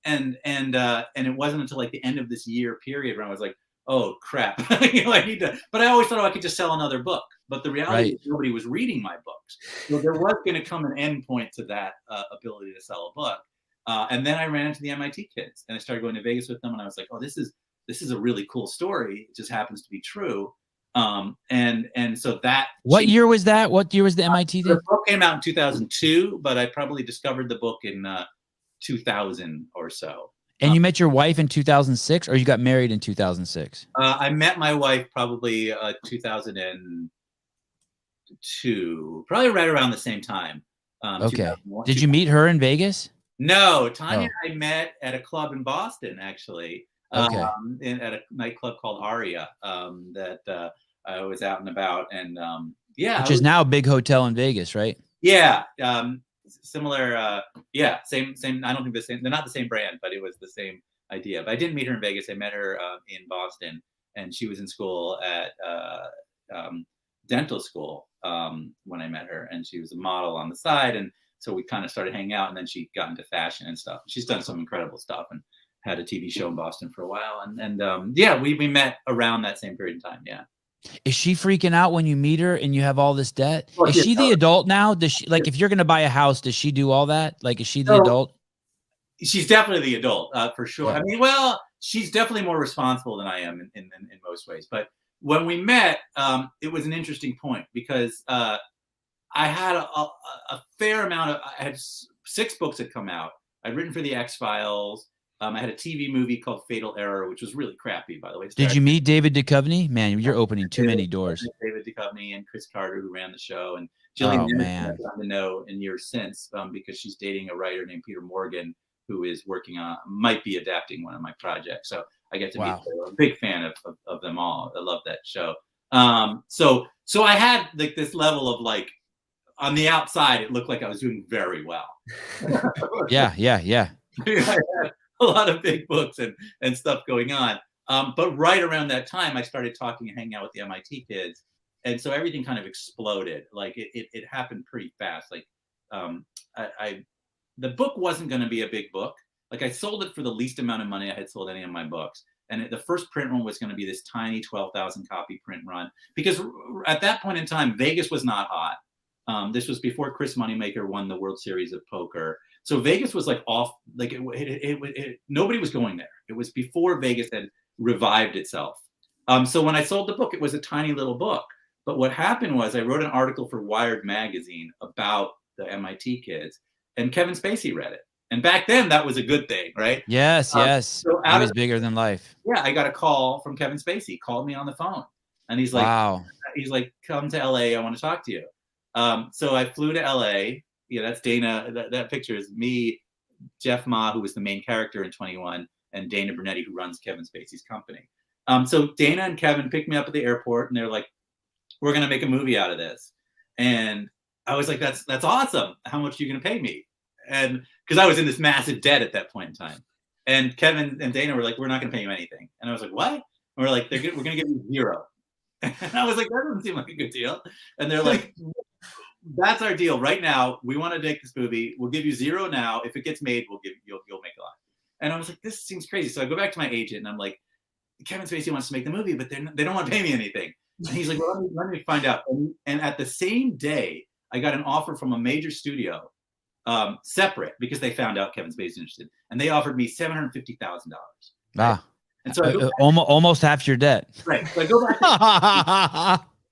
And it wasn't until like the end of this year period where I was like, oh crap, I need to, but I always thought I could just sell another book. But the reality is nobody was reading my books. So there was going to come an end point to that ability to sell a book. And then I ran into the MIT kids and I started going to Vegas with them. And I was like, oh, this is a really cool story. It just happens to be true. And so that. What year was that? What year was the MIT thing? The book came out in 2002, but I probably discovered the book in 2000 or so. And you met your wife in 2006, or you got married in 2006? I met my wife probably 2002, probably right around the same time. Okay. Did you meet her in Vegas? No, Tanya and I met at a club in Boston, actually. Okay. At a nightclub called Aria that I was out and about. And which is now a big hotel in Vegas, right? Yeah. Similar, same. I don't think they're not the same brand, but it was the same idea. But I didn't meet her in Vegas. I met her in Boston, and she was in school at dental school when I met her, and she was a model on the side, and so we kind of started hanging out, and then she got into fashion and stuff. She's done some incredible stuff and had a TV show in Boston for a while, and we met around that same period of time. Yeah. Is she freaking out when you meet her and you have all this debt? Is she the adult now? Does she, like, if you're going to buy a house, does she do all that? Like, is she the adult? She's definitely the adult, for sure. Yeah. I mean, well, she's definitely more responsible than I am in most ways, but when we met, it was an interesting point because I had a fair amount of, I had 6 books had come out. I'd written for the X-Files. I had a TV movie called Fatal Error, which was really crappy, by the way. Did you meet David Duchovny? Man, you're opening too many doors. David Duchovny and Chris Carter, who ran the show, and Oh, Jillian man. I've gotten to know in years since because she's dating a writer named Peter Morgan, who is working on, might be adapting one of my projects. So I get to meet her. I'm a big fan of them all. I love that show. So I had like this level of like, on the outside, it looked like I was doing very well. Yeah. I had a lot of big books and stuff going on. But right around that time, I started talking and hanging out with the MIT kids. And so everything kind of exploded. Like it happened pretty fast. Like the book wasn't going to be a big book. Like I sold it for the least amount of money I had sold any of my books. And the first print run was going to be this tiny 12,000 copy print run. Because at that point in time, Vegas was not hot. This was before Chris Moneymaker won the World Series of Poker. So Vegas was like off, like nobody was going there. It was before Vegas had revived itself. So when I sold the book, it was a tiny little book. But what happened was I wrote an article for Wired magazine about the MIT kids, and Kevin Spacey read it. And back then that was a good thing, right? Yes. So He was bigger than life. Yeah, I got a call from Kevin Spacey. He called me on the phone, and he's like, wow. He's like, come to LA. I want to talk to you. So I flew to LA. Yeah, that's Dana. That picture is me, Jeff Ma, who was the main character in 21, and Dana Brunetti, who runs Kevin Spacey's company. So Dana and Kevin picked me up at the airport, and they're like, "We're gonna make a movie out of this." And I was like, "That's awesome. How much are you gonna pay me?" And because I was in this massive debt at that point in time, and Kevin and Dana were like, "We're not gonna pay you anything." And I was like, "What?" And we're like, "We're gonna give you 0." And I was like, "That doesn't seem like a good deal." And they're like, "That's our deal right now. We want to make this movie. We'll give you 0 now. If it gets made, you'll make a lot." And I was like, "This seems crazy." So I go back to my agent and I'm like, "Kevin Spacey wants to make the movie, but they don't want to pay me anything." And he's like, "Well, let me find out." And at the same day, I got an offer from a major studio, separate, because they found out Kevin Spacey was interested, and they offered me $750,000. Right? Ah, and so almost half your debt. Right. So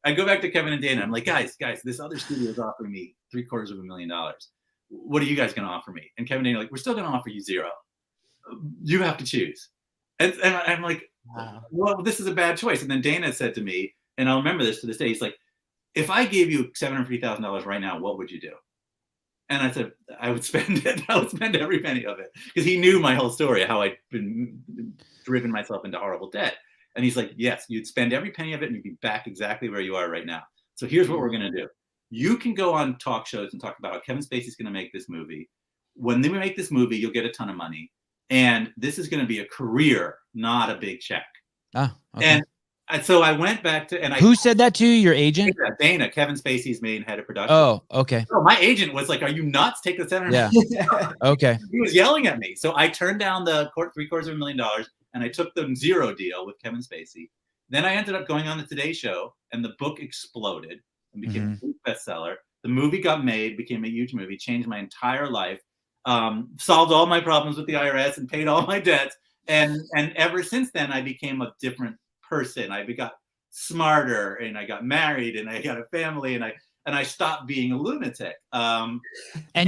I go back to Kevin and Dana. I'm like, guys, this other studio is offering me $750,000. What are you guys going to offer me? And Kevin and Dana are like, we're still going to offer you 0. You have to choose. And I'm like, wow. Well, this is a bad choice. And then Dana said to me, and I'll remember this to this day, he's like, if I gave you $750,000 right now, what would you do? And I said, I would spend it. I would spend every penny of it. Because he knew my whole story, how I'd been driven myself into horrible debt. And he's like, yes, you'd spend every penny of it and you'd be back exactly where you are right now. So here's what we're going to do. You can go on talk shows and talk about how Kevin Spacey's going to make this movie. When they make this movie, you'll get a ton of money. And this is going to be a career, not a big check. Ah, okay. And so I went back to, and who said that to you? Your agent? Dana, Kevin Spacey's main head of production. Oh, okay. So my agent was like, "Are you nuts? Take the $750,000." Yeah. Okay. He was yelling at me. So I turned down the $750,000 and I took the 0 deal with Kevin Spacey. Then I ended up going on the Today Show, and the book exploded and became a huge bestseller. The movie got made, became a huge movie, changed my entire life, solved all my problems with the IRS, and paid all my debts. And ever since then, I became a different person. I got smarter, and I got married, and I got a family, and I stopped being a lunatic. And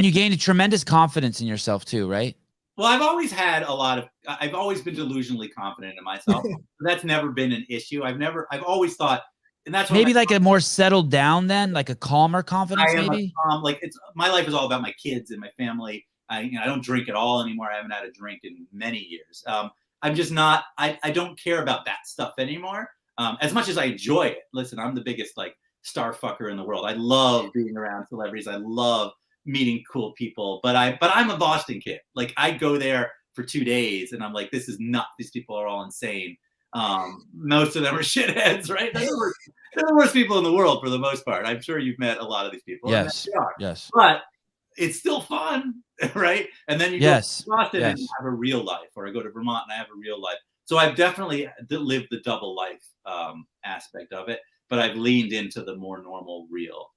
you gained a tremendous confidence in yourself too, right? Well, I've always been delusionally confident in myself. That's never been an issue. I've always thought, and that's maybe like a more settled down, then like a calmer confidence. Maybe my life is all about my kids and my family. I don't drink at all anymore. I haven't had a drink in many years. I'm just not, I don't care about that stuff anymore. As much as I enjoy it. Listen, I'm the biggest like star fucker in the world. I love being around celebrities. I love meeting cool people, but I'm a Boston kid. Like I go there for 2 days and I'm like, this is nuts. These people are all insane. Most of them are shitheads, right? They're the worst people in the world for the most part. I'm sure you've met a lot of these people. Yes. Yes. But it's still fun, right? And then you go to Boston and have a real life, or I go to Vermont and I have a real life. So I've definitely lived the double life aspect of it, but I've leaned into the more normal, real,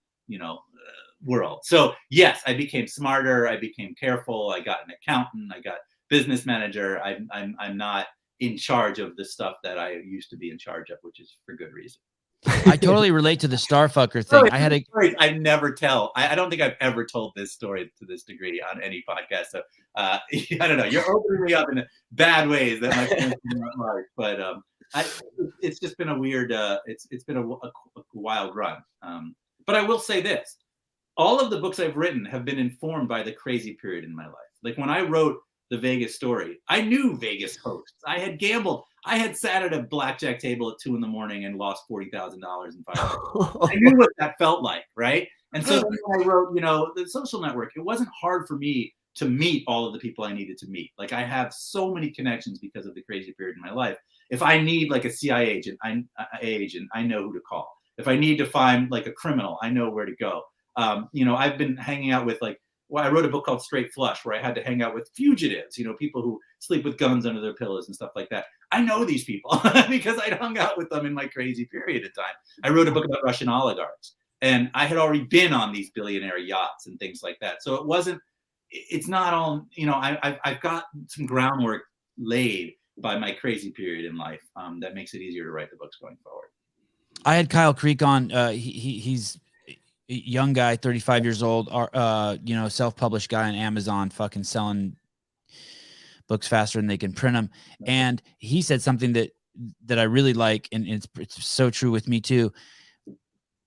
world. So yes, I became smarter. I became careful. I got an accountant. I got business manager. I'm not in charge of the stuff that I used to be in charge of, which is for good reason. I totally relate to the Starfucker thing. I had a stories I never tell. I don't think I've ever told this story to this degree on any podcast. So I don't know. You're opening me up in bad ways that my parents do not like. But it's just been a weird. It's been a wild run. But I will say this: all of the books I've written have been informed by the crazy period in my life. Like when I wrote The Vegas Story, I knew Vegas hosts. I had gambled. I had sat at a blackjack table at 2 a.m. and lost $40,000 in 5 minutes. I knew what that felt like, right? And so when I wrote, The Social Network, it wasn't hard for me to meet all of the people I needed to meet. Like I have so many connections because of the crazy period in my life. If I need like a CIA agent, I know who to call. If I need to find like a criminal, I know where to go. I've been hanging out with I wrote a book called Straight Flush, where I had to hang out with fugitives, people who sleep with guns under their pillows and stuff like that. I know these people because I'd hung out with them in my crazy period of time. I wrote a book about Russian oligarchs, and I had already been on these billionaire yachts and things like that. So it's not all, I've got some groundwork laid by my crazy period in life that makes it easier to write the books going forward. I had Kyle Creek on. He's a young guy, 35 years old, self-published guy on Amazon, fucking selling books faster than they can print them. And he said something that I really like, and it's so true with me too.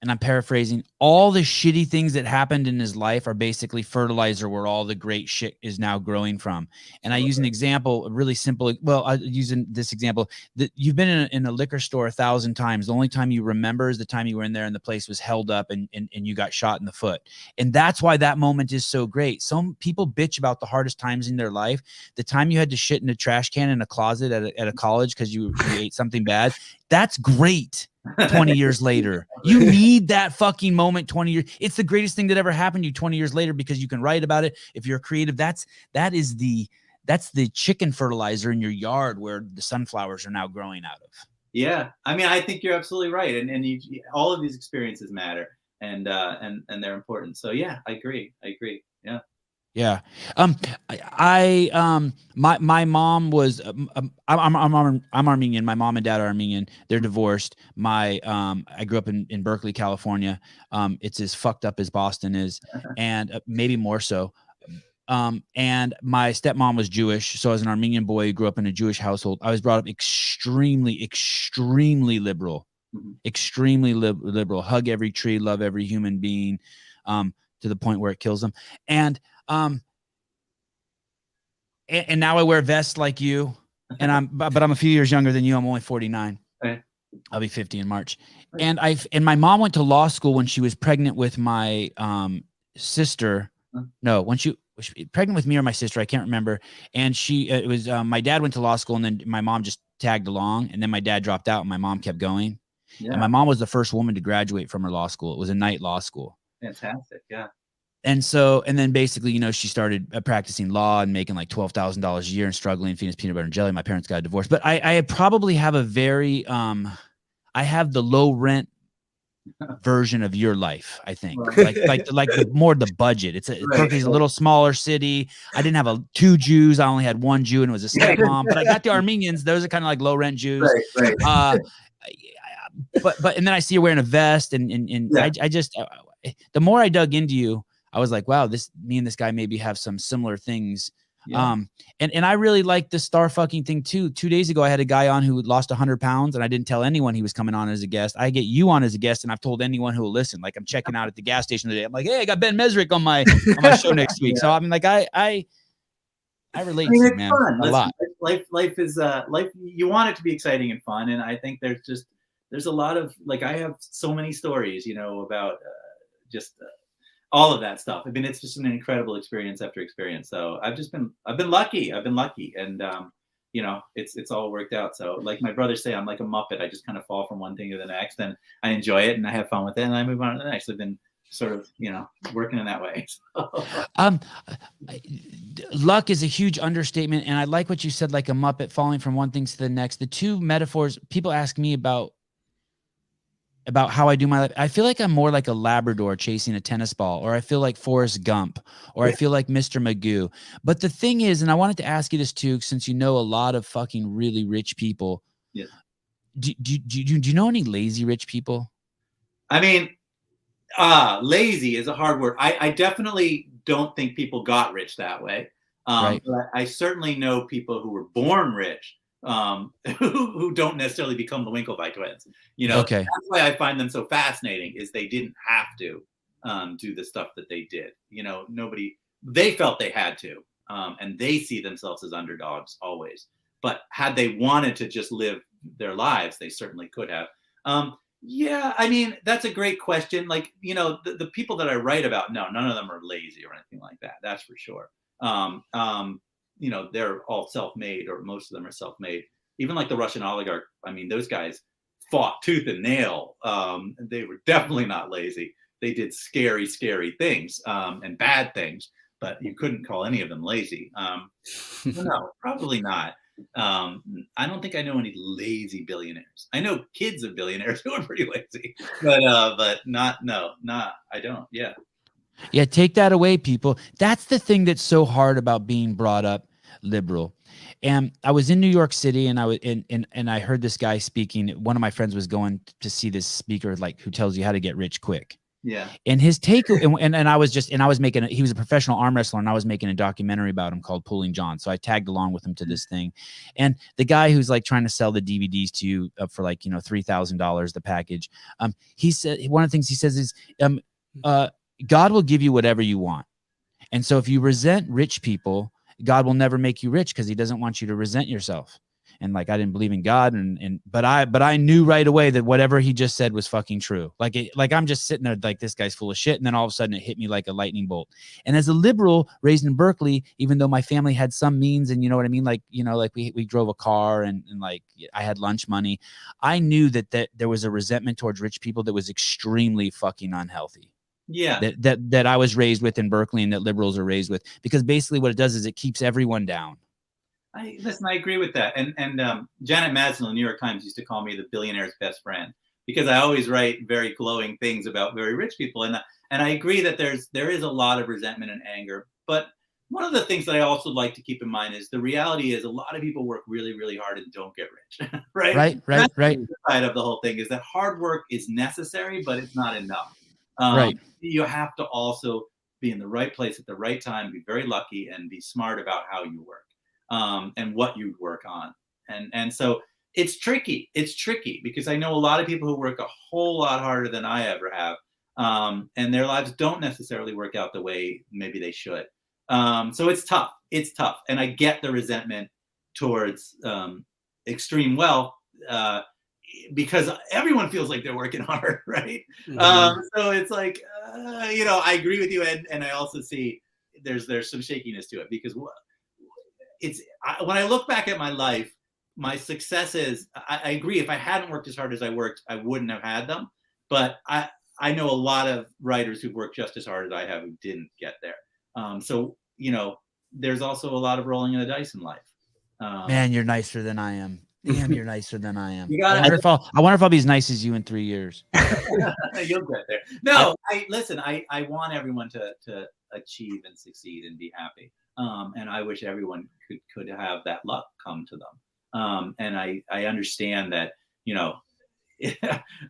And I'm paraphrasing, all the shitty things that happened in his life are basically fertilizer where all the great shit is now growing from. And I use an example, a really simple, I'm using this example, that you've been in a liquor store 1,000 times. The only time you remember is the time you were in there and the place was held up and you got shot in the foot. And that's why that moment is so great. Some people bitch about the hardest times in their life. The time you had to shit in a trash can in a closet at a college because you ate something bad. That's great. 20 years later, you need that fucking moment. 20 years, it's the greatest thing that ever happened to you 20 years later, because you can write about it. If you're creative, that's the chicken fertilizer in your yard where the sunflowers are now growing out of. Yeah, I mean, I think you're absolutely right, and all of these experiences matter, and they're important. So yeah, I agree. Yeah. Yeah. My mom was, I'm Armenian. My mom and dad are Armenian. They're divorced. I grew up in Berkeley, California. It's as fucked up as Boston is, and maybe more so. And my stepmom was Jewish. So as an Armenian boy who grew up in a Jewish household, I was brought up extremely, extremely liberal, extremely liberal, hug every tree, love every human being, to the point where it kills them. And now I wear vests like you, and but I'm a few years younger than you. I'm only 49. Okay. I'll be 50 in March. And my mom went to law school when she was pregnant with my sister. No, when she was pregnant with me or my sister, I can't remember. And it was my dad went to law school, and then my mom just tagged along, and then my dad dropped out and my mom kept going. Yeah. And my mom was the first woman to graduate from her law school. It was a night law school. Fantastic. Yeah. And then basically, she started practicing law and making like $12,000 a year and struggling, feeding us peanut butter and jelly. My parents got a divorce, but I probably have a very, I have the low rent version of your life. I think like the budget. Berkeley's a little smaller city. I didn't have 2 Jews. I only had 1 Jew, and it was a stepmom, but I got the Armenians. Those are kind of like low rent Jews. Right. But and then I see you wearing a vest and yeah. I just, the more I dug into you, I was like, wow, me and this guy maybe have some similar things. Yeah. And I really like the star fucking thing too. 2 days ago, I had a guy on who lost 100 pounds, and I didn't tell anyone he was coming on as a guest. I get you on as a guest, and I've told anyone who will listen. Like, I'm checking out at the gas station today. I'm like, hey, I got Ben Mesrick on my show next week. Yeah. So I mean, like, I relate to it, man, fun. A lot. Life is life. You want it to be exciting and fun, and I think there's a lot of, like, I have so many stories, about all of that stuff. I mean, it's just an incredible experience after experience. So I've been lucky. And it's all worked out. So like my brothers say, I'm like a Muppet. I just kind of fall from one thing to the next, and I enjoy it and I have fun with it, and I move on to the next. I've been sort of, working in that way. So. Luck is a huge understatement. And I like what you said, like a Muppet falling from one thing to the next. The two metaphors people ask me about about how I do my life. I feel like I'm more like a Labrador chasing a tennis ball, or I feel like Forrest Gump, or I feel like Mr. Magoo. But the thing is, and I wanted to ask you this too, since you know a lot of fucking really rich people. Yeah. Do you know any lazy rich people? I mean, lazy is a hard word. I definitely don't think people got rich that way. Right. But I certainly know people who were born rich, who don't necessarily become the Winklevi twins. You know, Okay. that's why I find them so fascinating. Is they didn't have to do the stuff that they did. You know, they felt they had to, and they see themselves as underdogs always. But had they wanted to just live their lives, they certainly could have. Yeah, I mean, that's a great question. Like, you know, the people that I write about, no, none of them are lazy or anything like that. That's for sure. You know, they're all self-made, or most of them are self-made. Even like the Russian oligarch, I mean, those guys fought tooth and nail. They were definitely not lazy. They did scary, scary things, and bad things, but you couldn't call any of them lazy. No, probably not. I don't think I know any lazy billionaires. I know kids of billionaires who are pretty lazy, but I don't. Yeah. Yeah, take that away, people. That's the thing that's so hard about being brought up liberal. And I was in New York City, and I was and I heard this guy speaking. One of my friends was going to see this speaker, like, who tells you how to get rich quick. Yeah. And his take, and I was making, he was a professional arm wrestler, and I was making a documentary about him called Pulling John. So I tagged along with him to this thing. And the guy who's like trying to sell the DVDs to you for like, you know, $3,000 the package. He said, one of the things he says is, God will give you whatever you want. And so if you resent rich people, God will never make you rich, because he doesn't want you to resent yourself. And like, I didn't believe in God, but I knew right away that whatever he just said was fucking true. Like I'm just sitting there like, this guy's full of shit. And then all of a sudden it hit me like a lightning bolt. And as a liberal raised in Berkeley, even though my family had some means, and you know what I mean? Like, you know, like we drove a car, and like I had lunch money. I knew that there was a resentment towards rich people that was extremely fucking unhealthy. Yeah. That I was raised with in Berkeley, and that liberals are raised with, because basically what it does is it keeps everyone down. Listen, I agree with that. And Janet Maslin of the New York Times used to call me the billionaire's best friend, because I always write very glowing things about very rich people. And I agree that there is a lot of resentment and anger. But one of the things that I also like to keep in mind is the reality is a lot of people work really, really hard and don't get rich. Right. That's the side of the whole thing, is that hard work is necessary, but it's not enough. Right. You have to also be in the right place at the right time, be very lucky, and be smart about how you work. And what you work on. And so it's tricky. It's tricky, because I know a lot of people who work a whole lot harder than I ever have. And their lives don't necessarily work out the way maybe they should. So it's tough. It's tough. And I get the resentment towards extreme wealth, because everyone feels like they're working hard, right? Mm-hmm. So it's like, you know, I agree with you. And I also see there's some shakiness to it, because when I look back at my life, my successes, I agree. If I hadn't worked as hard as I worked, I wouldn't have had them. But I know a lot of writers who've worked just as hard as I have who didn't get there. So, you know, there's also a lot of rolling of the dice in life. Man, you're nicer than I am. Damn, you're nicer than I am. I wonder if I'll be as nice as you in 3 years. You'll get there. No, I want everyone to achieve and succeed and be happy. And I wish everyone could have that luck come to them. And I understand that, you know,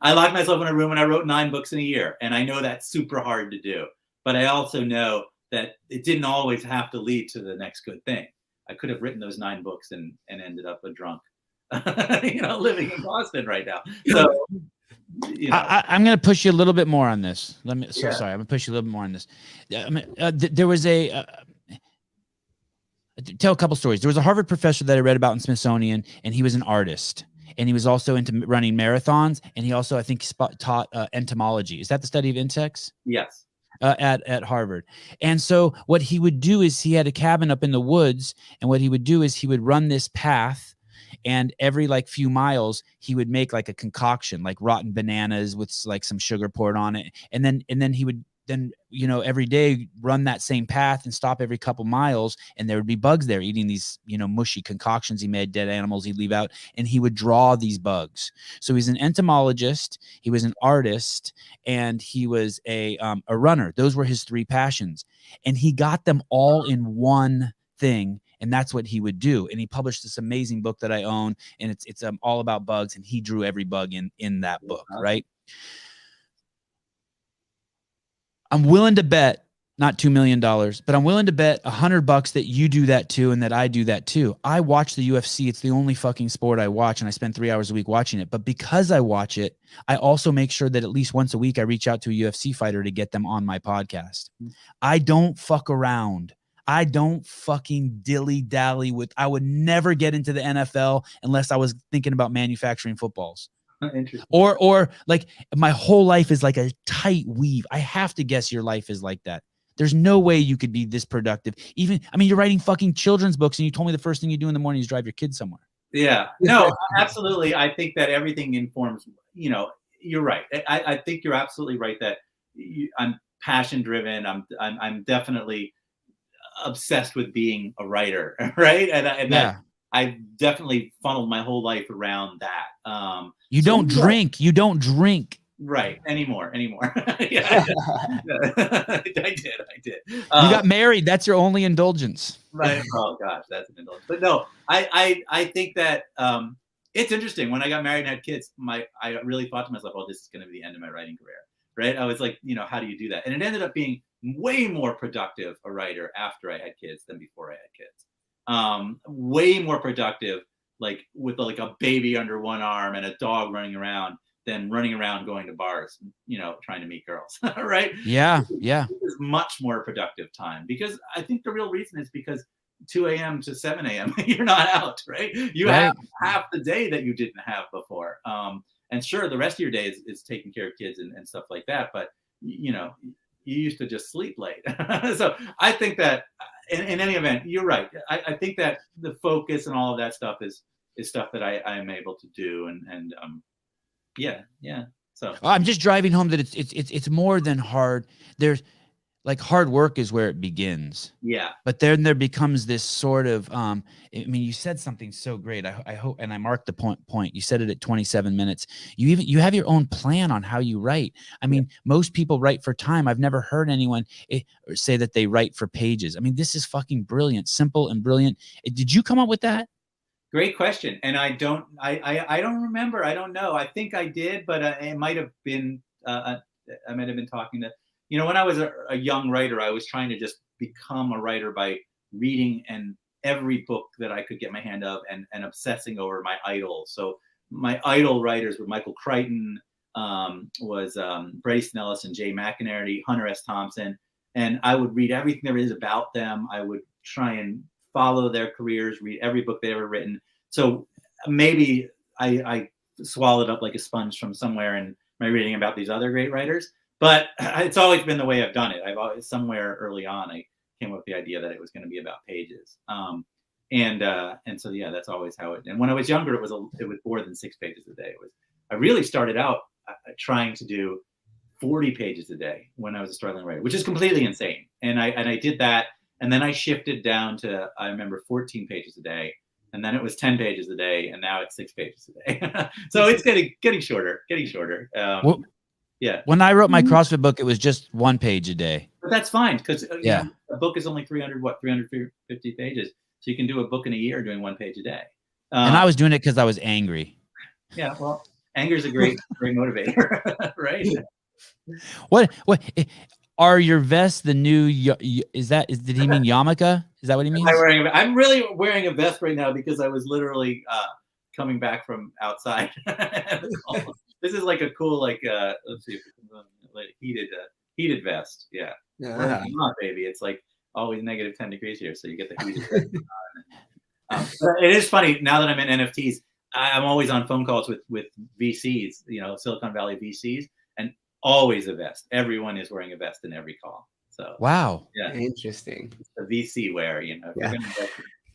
I locked myself in a room and I wrote 9 books in a year. And I know that's super hard to do. But I also know that it didn't always have to lead to the next good thing. I could have written those 9 books and ended up a drunk, you know, living in Boston right now. So, you know. I'm going to push you a little bit more on this. Sorry, I'm going to push you a little bit more on this. There was tell a couple stories. There was a Harvard professor that I read about in Smithsonian, and he was an artist, and he was also into running marathons, and he also, I think, taught entomology. Is that the study of insects? Yes. At Harvard. And so what he would do is, he had a cabin up in the woods, and what he would do is he would run this path, and every like few miles he would make like a concoction, like rotten bananas with like some sugar poured on it, and then he would then, every day run that same path and stop every couple miles, and there would be bugs there eating these, mushy concoctions he made, dead animals he'd leave out, and he would draw these bugs. So he's an entomologist, he was an artist, and he was a runner. Those were his three passions, and he got them all in one thing, and that's what he would do. And he published this amazing book that I own, and it's all about bugs, and he drew every bug in that book, right? I'm willing to bet, not $2 million, but I'm willing to bet $100 that you do that too, and that I do that too. I watch the UFC. It's the only fucking sport I watch, and I spend 3 hours a week watching it. But because I watch it, I also make sure that at least once a week I reach out to a UFC fighter to get them on my podcast. I don't fuck around. I don't fucking dilly-dally with, I would never get into the NFL unless I was thinking about manufacturing footballs. Interesting. Or like my whole life is like a tight weave. I have to guess your life is like that. There's no way you could be this productive. You're writing fucking children's books, and you told me the first thing you do in the morning is drive your kids somewhere. Yeah, no, absolutely. I think that everything informs, you're right. I think you're absolutely right that I'm passion driven. I'm definitely obsessed with being a writer, right? And I've definitely funneled my whole life around that. You don't drink. Right. Anymore. Yeah. I did. You got married. That's your only indulgence. Right. Oh gosh, that's an indulgence. But no, I think that it's interesting. When I got married and had kids, I really thought to myself, oh, this is going to be the end of my writing career. Right. I was like, how do you do that? And it ended up being way more productive a writer after I had kids than before I had kids. Way more productive, like with like a baby under one arm and a dog running around, than running around going to bars, trying to meet girls. Right. Yeah. It's much more productive time, because I think the real reason is because 2 a.m. to 7 a.m. you're not out, right? You have half the day that you didn't have before. And sure, the rest of your day is taking care of kids and stuff like that. But, you used to just sleep late. So I think that in any event, you're right. I think that the focus and all of that stuff is stuff that I'm able to do. And yeah. So I'm just driving home that it's more than hard. There's like hard work is where it begins. Yeah. But then there becomes this sort of, you said something so great. I hope, and I marked the point. You said it at 27 minutes. You have your own plan on how you write. Most people write for time. I've never heard anyone say that they write for pages. This is fucking brilliant, simple and brilliant. Did you come up with that? Great question. And I don't remember. I don't know. I think I did, but it might have been, I might have been talking to, when I was a young writer, I was trying to just become a writer by reading every book that I could get my hand of and obsessing over my idols. So my idol writers were Michael Crichton, was Bryce Nellis, Jay McInerney, Hunter S. Thompson. And I would read everything there is about them. I would try and follow their careers, read every book they've ever written. So maybe I swallowed up like a sponge from somewhere in my reading about these other great writers. But it's always been the way I've done it. I've always, somewhere early on, I came up with the idea that it was going to be about pages. And so, yeah, that's always how it. And when I was younger, it was more than 6 pages a day. I really started out trying to do 40 pages a day when I was a struggling writer, which is completely insane. And I did that. And then I shifted down to, I remember, 14 pages a day. And then it was 10 pages a day. And now it's 6 pages a day. So it's getting shorter. Yeah. When I wrote my CrossFit book, it was just 1 page a day. But that's fine, because a book is only 350 pages. So you can do a book in a year doing 1 page a day. And I was doing it because I was angry. Yeah, well, anger is a great motivator, right? What are your vests the new? Did he mean yarmulke? Is that what he means? I'm really wearing a vest right now because I was literally coming back from outside. This is like a cool, let's see if it's heated vest. Yeah. Not, baby. It's like always negative 10 degrees here, so you get the heated vest. But it is funny now that I'm in NFTs. I'm always on phone calls with VCs, Silicon Valley VCs, and always a vest. Everyone is wearing a vest in every call. So wow, yeah, interesting. It's the VC wear, Yeah.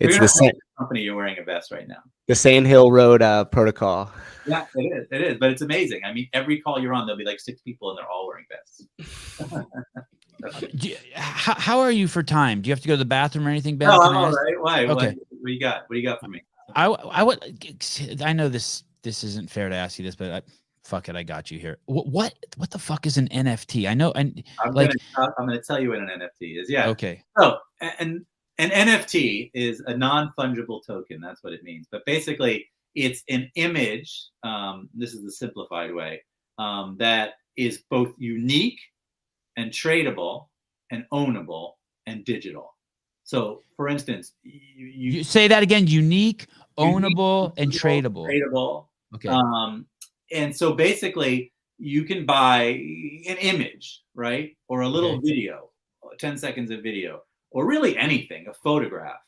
It's You're the not same company you're wearing a vest right now. the Sand Hill Road protocol. Yeah, it is, but it's amazing. I mean, every call you're on, there'll be like 6 people and they're all wearing vests. How are you for time? Do you have to go to the bathroom or anything, Ben? No, Can I'm I all ask? right. Why? Okay. What do you got? What do you got for me? I know this isn't fair to ask you this, but fuck it, I got you here. What the fuck is an NFT? I know, and I'm gonna tell you what an NFT is. Yeah. okay. So, and an NFT is a non-fungible token. That's what it means. But basically, it's an image. This is the simplified way. That is both unique and tradable and ownable and digital. So, for instance, you say that again: unique, ownable, and tradable. Tradable. Okay. And so basically, you can buy an image, right, or a little video, 10 seconds of video, or really anything, a photograph.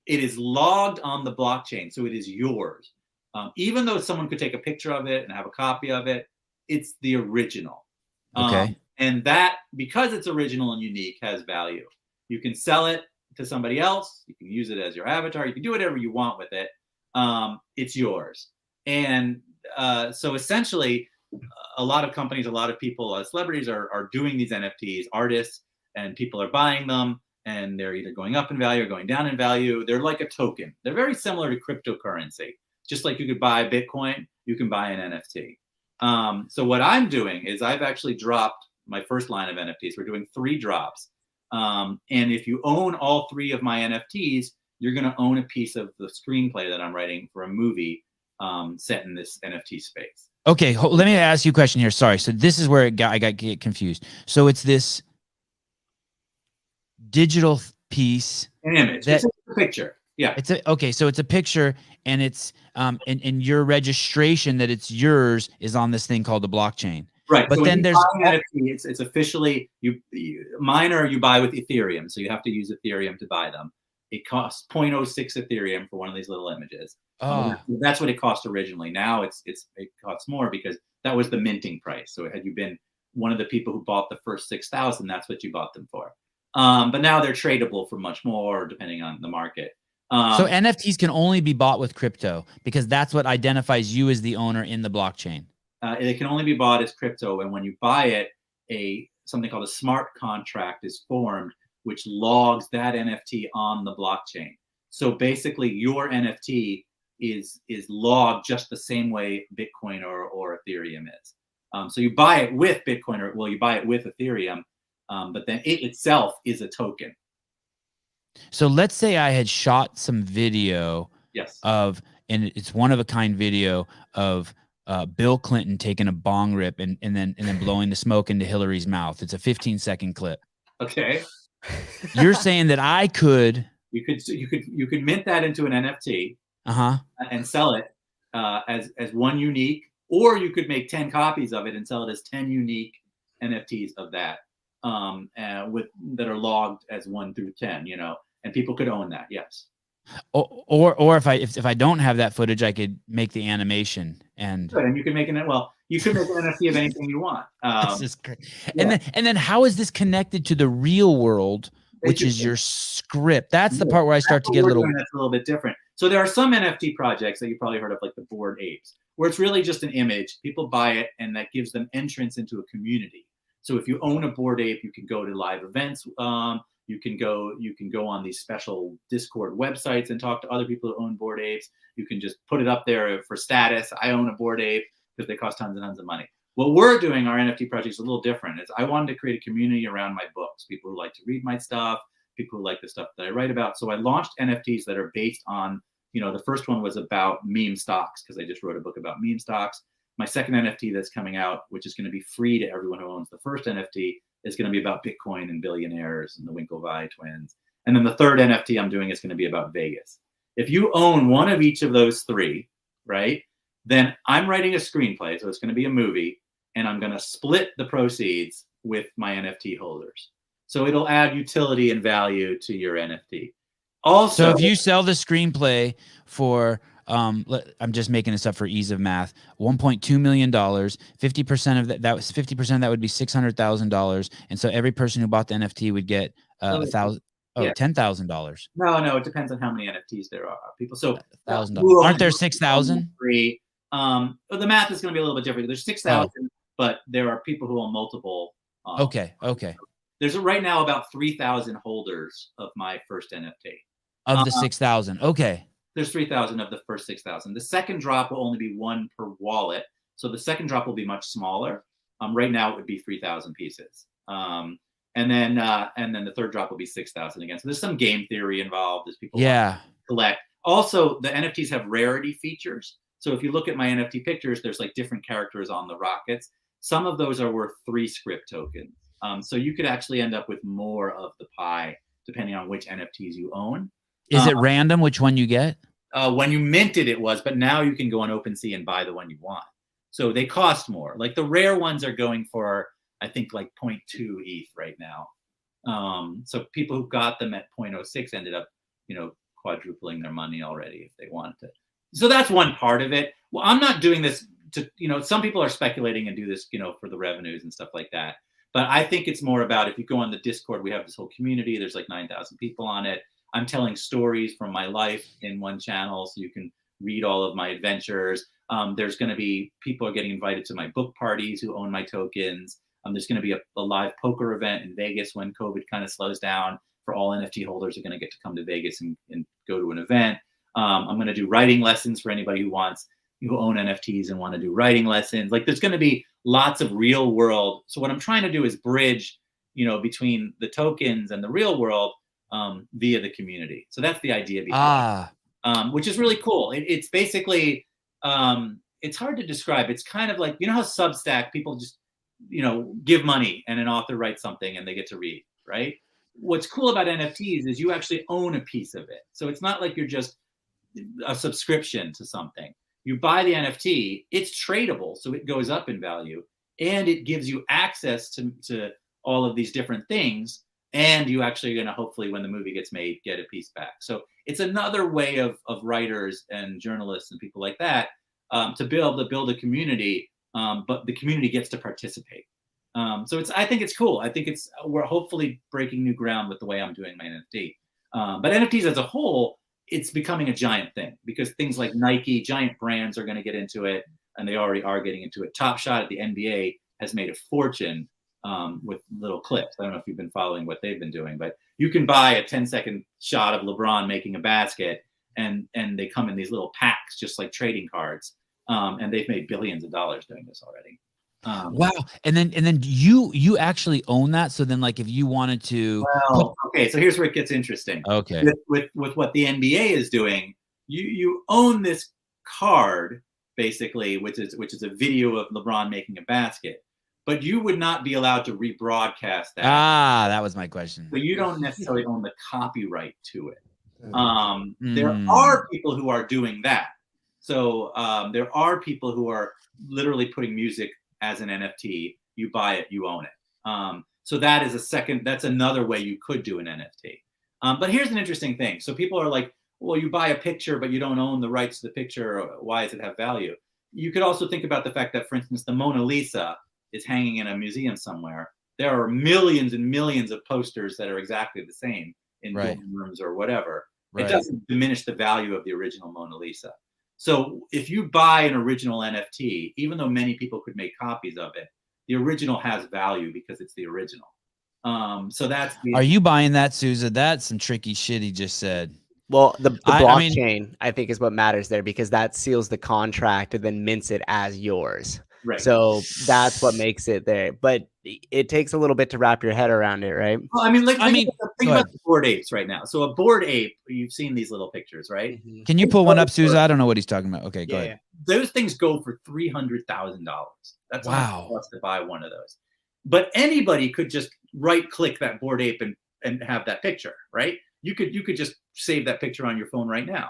It is logged on the blockchain, so it is yours. Even though someone could take a picture of it and have a copy of it, it's the original. Okay. And that, because it's original and unique, has value. You can sell it to somebody else. You can use it as your avatar. You can do whatever you want with it. It's yours. And so essentially, a lot of companies, a lot of people, celebrities are doing these NFTs, artists, and people are buying them, and they're either going up in value or going down in value. They're like a token. They're very similar to cryptocurrency. Just like you could buy Bitcoin, you can buy an NFT. So what I'm doing is I've actually dropped my first line of NFTs. We're doing 3 drops. And if you own all 3 of my NFTs, you're going to own a piece of the screenplay that I'm writing for a movie set in this NFT space. Okay, let me ask you a question here. Sorry. So this is where I got confused. So it's this digital piece. An image. It's a picture. Yeah. It's okay. So it's a picture, and it's and your registration that it's yours is on this thing called the blockchain. Right. But so then there's NFT, it's officially mine you buy with Ethereum, so you have to use Ethereum to buy them. It costs 0.06 Ethereum for one of these little images. That's what it cost originally. Now it costs more because that was the minting price. So had you been one of the people who bought the first 6,000, that's what you bought them for. But now they're tradable for much more depending on the market. So NFTs can only be bought with crypto because that's what identifies you as the owner in the blockchain. It can only be bought as crypto, and when you buy it, something called a smart contract is formed, which logs that NFT on the blockchain. So basically, your NFT is logged just the same way Bitcoin or Ethereum is. So you buy it with Bitcoin, you buy it with Ethereum, but then it itself is a token. So let's say I had shot some video and it's one of a kind video of Bill Clinton taking a bong rip and then blowing the smoke into Hillary's mouth. It's a 15-second clip. Okay. You're saying that I could you could mint that into an NFT and sell it as one unique, or you could make 10 copies of it and sell it as 10 unique NFTs of that that are logged as 1 through 10, and people could own that. Yes. Or if I don't have that footage, I could make the animation and you can make you could make an NFT of anything you want. This is great. And then how is this connected to the real world, which is your script? That's the part where I start to get a little. That's a little bit different. So there are some NFT projects that you probably heard of, like the Bored Apes, where it's really just an image. People buy it, and that gives them entrance into a community. So if you own a Bored Ape, you can go to live events. You can go on these special Discord websites and talk to other people who own Bored Apes. You can just put it up there for status. I own a Bored Ape, because they cost tons and tons of money. What we're doing, our NFT project, is a little different. I wanted to create a community around my books, people who like to read my stuff, people who like the stuff that I write about. So I launched NFTs that are based on, the first one was about meme stocks, because I just wrote a book about meme stocks. My second NFT that's coming out, which is going to be free to everyone who owns the first NFT, is going to be about Bitcoin and billionaires and the Winklevi twins. And then the third NFT I'm doing is going to be about Vegas. If you own one of each of those 3, right, then I'm writing a screenplay. So it's going to be a movie, and I'm going to split the proceeds with my NFT holders. So it'll add utility and value to your NFT. Also, so if you sell the screenplay for, I'm just making this up for ease of math, $1.2 million, 50% of that was 50% of that would be $600,000. And so every person who bought the NFT would get $1,000. Oh, Yeah. $10,000. No, it depends on how many NFTs there are. People, so $1,000. Aren't there 6,000? Free. But the math is going to be a little bit different. There's 6,000, but there are people who own multiple. Okay. There's right now about 3,000 holders of my first NFT. Of the 6,000. Okay. There's 3,000 of the first 6,000. The second drop will only be one per wallet. So the second drop will be much smaller. Right now it would be 3,000 pieces. And then the third drop will be 6,000 again. So there's some game theory involved as people collect. Also, the NFTs have rarity features. So if you look at my NFT pictures, there's like different characters on the rockets. Some of those are worth 3 script tokens. So you could actually end up with more of the pie depending on which NFTs you own. Is it random which one you get? When you minted it was, but now you can go on OpenSea and buy the one you want. So they cost more. Like the rare ones are going for, I think, like 0.2 ETH right now. So people who got them at 0.06 ended up, quadrupling their money already if they wanted to. So that's one part of it. Well, I'm not doing this to, some people are speculating and do this, for the revenues and stuff like that. But I think it's more about, if you go on the Discord, we have this whole community. There's like 9,000 people on it. I'm telling stories from my life in one channel, so you can read all of my adventures. There's going to be people are getting invited to my book parties who own my tokens. There's going to be a live poker event in Vegas when COVID kind of slows down. For all NFT holders are going to get to come to Vegas and go to an event. I'm going to do writing lessons for anybody who own NFTs and want to do writing lessons. Like there's going to be lots of real world. So what I'm trying to do is bridge, between the tokens and the real world via the community. So that's the idea behind it, which is really cool. It's basically, it's hard to describe. It's kind of like, how Substack people just, give money and an author writes something and they get to read, right? What's cool about NFTs is you actually own a piece of it. So it's not like you're just a subscription to something. You buy the NFT, it's tradable, so it goes up in value, and it gives you access to all of these different things, and you actually are going to, hopefully, when the movie gets made, get a piece back. So it's another way of writers and journalists and people like that to be able to build a community, but the community gets to participate. So I think it's cool. I think we're hopefully breaking new ground with the way I'm doing my NFT. But NFTs as a whole, it's becoming a giant thing because things like Nike, giant brands are going to get into it, and they already are getting into it. Top Shot at the NBA has made a fortune with little clips. I don't know if you've been following what they've been doing, but you can buy a 10-second shot of LeBron making a basket, and they come in these little packs, just like trading cards. And they've made billions of dollars doing this already. Wow. And then you actually own that. So then, like, if you wanted to, okay. So here's where it gets interesting. Okay. With what the NBA is doing, you own this card basically, which is a video of LeBron making a basket, but you would not be allowed to rebroadcast that. That was my question. So you don't necessarily own the copyright to it. There are people who are doing that. So there are people who are literally putting music as an NFT. You buy it, you own it. So that's another way you could do an NFT. But here's an interesting thing. So people are like, well, you buy a picture, but you don't own the rights to the picture. Why does it have value? You could also think about the fact that, for instance, the Mona Lisa is hanging in a museum somewhere. There are millions and millions of posters that are exactly the same in dorm rooms or whatever. It doesn't diminish the value of the original Mona Lisa. So if you buy an original NFT, even though many people could make copies of it, the original has value because it's the original. So that's Are you buying that, Souza? That's some tricky shit he just said. Well, the blockchain, I think, is what matters there, because that seals the contract and then mints it as yours. Right. So that's what makes it there. But it takes a little bit to wrap your head around it, right? Well, think about the Bored Apes right now. So a Bored Ape, you've seen these little pictures, right? Mm-hmm. Can you pull one up, Souza? I don't know what he's talking about. Okay, go ahead. Those things go for $300,000. That's how much it costs to buy one of those. But anybody could just right-click that Bored Ape and have that picture, right? You could just save that picture on your phone right now,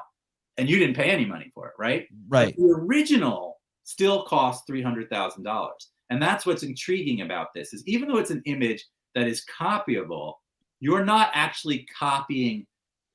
and you didn't pay any money for it, right? Right. But the original still costs $300,000, and that's what's intriguing about this. Is even though it's an image that is copyable, you're not actually copying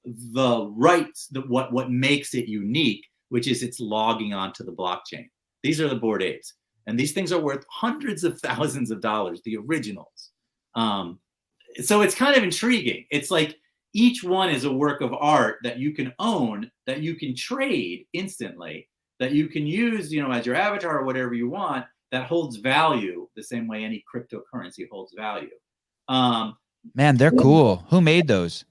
the rights, what makes it unique, which is it's logging onto the blockchain. These are the Bored Apes, and these things are worth hundreds of thousands of dollars, the originals. So it's kind of intriguing. It's like each one is a work of art that you can own, that you can trade instantly, that you can use, as your avatar or whatever you want, that holds value the same way any cryptocurrency holds value. Man, they're cool. Who made those?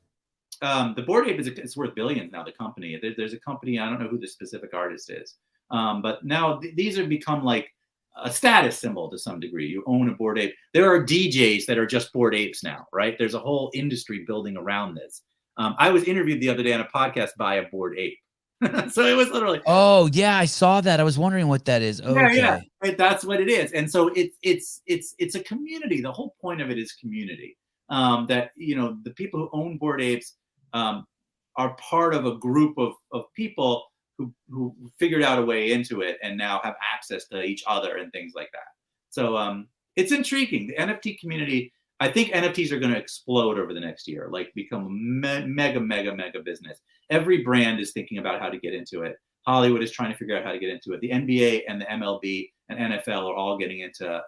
The Bored Ape it's worth billions now. The company, there's a company, I don't know who the specific artist is, but now these have become like a status symbol to some degree. You own a Bored Ape. There are DJs that are just Bored Apes now, right? There's a whole industry building around this. I was interviewed the other day on a podcast by a Bored Ape. So it was literally. Oh yeah, I saw that. I was wondering what that is. Okay. Yeah. Right, that's what it is. And so it's a community. The whole point of it is community. That the people who own Bored Apes are part of a group of people who figured out a way into it and now have access to each other and things like that. So it's intriguing. The NFT community, I think NFTs are going to explode over the next year, like become a mega business. Every brand is thinking about how to get into it. Hollywood is trying to figure out how to get into it. The NBA and the MLB and NFL are all getting into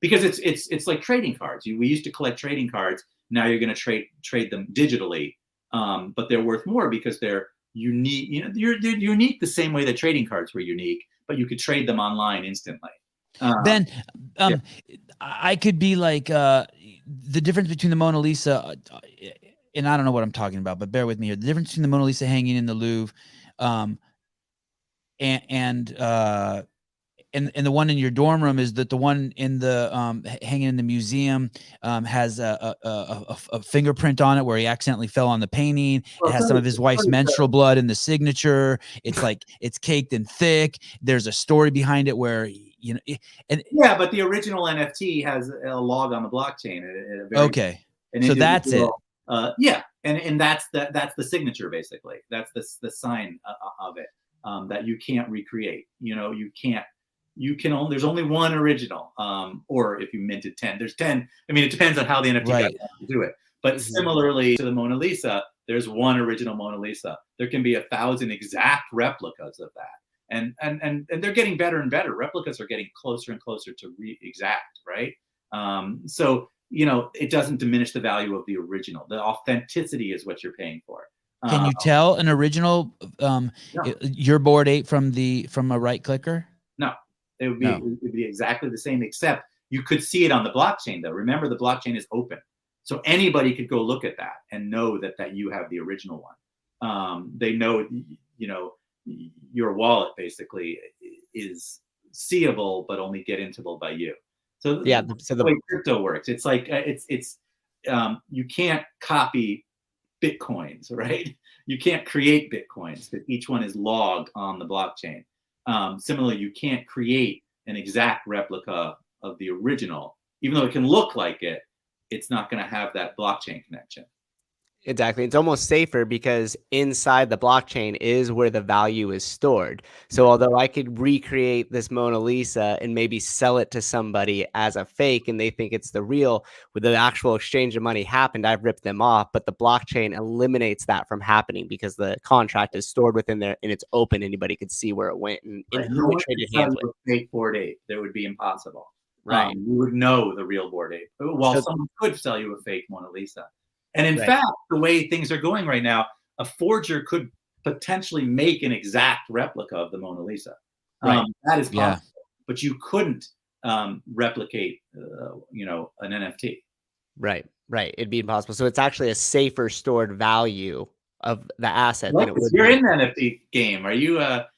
because it's like trading cards. We used to collect trading cards. Now you're going to trade them digitally, but they're worth more because they're unique. They're unique the same way that trading cards were unique, but you could trade them online instantly. Ben, I could be like the difference between the Mona Lisa, and I don't know what I'm talking about, but bear with me here. The difference between the Mona Lisa hanging in the Louvre, and the one in your dorm room is that the one in the hanging in the museum has a fingerprint on it where he accidentally fell on the painting. It has some of his wife's menstrual blood in the signature. It's like it's caked and thick. There's a story behind it where but the original NFT has a log on the blockchain. Okay, so that's it. And that's the signature basically. That's the sign of it that you can't recreate. You can only, there's only one original, or if you minted 10, there's 10. I mean, it depends on how the NFT guys do it. But similarly to the Mona Lisa, there's one original Mona Lisa. There can be 1,000 exact replicas of that. And they're getting better and better. Replicas are getting closer and closer to exact, right? So, it doesn't diminish the value of the original. The authenticity is what you're paying for. Can you tell an original, your Bored Ape from a right clicker? No. It would be exactly the same, except you could see it on the blockchain, though. Remember, the blockchain is open, so anybody could go look at that and know that you have the original one. They know, your wallet basically is seeable, but only get into by you. So the way crypto works, it's like you can't copy Bitcoins, right? You can't create Bitcoins because each one is logged on the blockchain. Similarly, you can't create an exact replica of the original, even though it can look like it. It's not going to have that blockchain connection. Exactly. It's almost safer because inside the blockchain is where the value is stored. So although I could recreate this Mona Lisa and maybe sell it to somebody as a fake and they think it's the real, with the actual exchange of money happened, I've ripped them off. But the blockchain eliminates that from happening because the contract is stored within there and it's open. Anybody could see where it went and who it traded hands with. Fake Bored Ape, that would be impossible. Right. You would know the real Bored Ape. While someone could sell you a fake Mona Lisa. And in fact, the way things are going right now, a forger could potentially make an exact replica of the Mona Lisa. That is possible, but you couldn't replicate, an NFT. Right. It'd be impossible. So it's actually a safer stored value of the asset than it would. You're in the NFT game. Are you a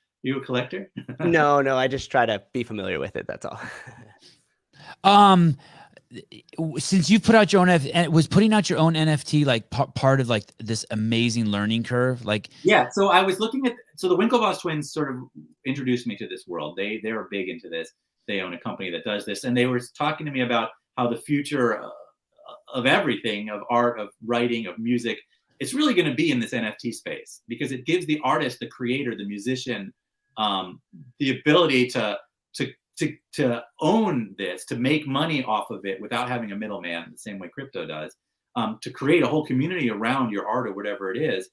collector? No. I just try to be familiar with it. That's all. Since you put out your own, was putting out your own NFT like part of like this amazing learning curve? So I was looking at, the Winklevoss twins sort of introduced me to this world. They were big into this. They own a company that does this, and they were talking to me about how the future of everything, of art, of writing, of music, it's really going to be in this NFT space because it gives the artist, the creator, the musician, the ability to own this, to make money off of it without having a middleman, the same way crypto does, to create a whole community around your art or whatever it is,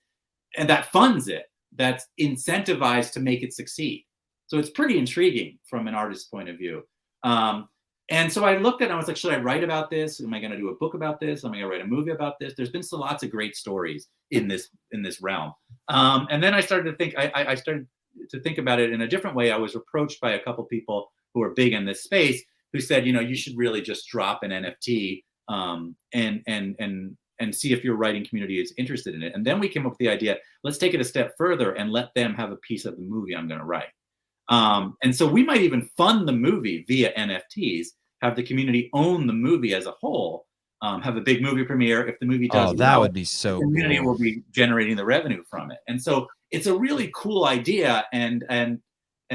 and that funds it, that's incentivized to make it succeed. So it's pretty intriguing from an artist's point of view. And so I looked at it and I was like, should I write about this? Am I going to do a book about this? Am I going to write a movie about this? There's been lots of great stories in this realm. And then I started to think, I started to think about it in a different way. I was approached by a couple people who are big in this space who said, you should really just drop an NFT and see if your writing community is interested in it. And then we came up with the idea, let's take it a step further and let them have a piece of the movie I'm going to write. And so we might even fund the movie via NFTs, have the community own the movie as a whole, have a big movie premiere. If the movie does that would be so the community cool. will be generating the revenue from it. And so it's a really cool idea. And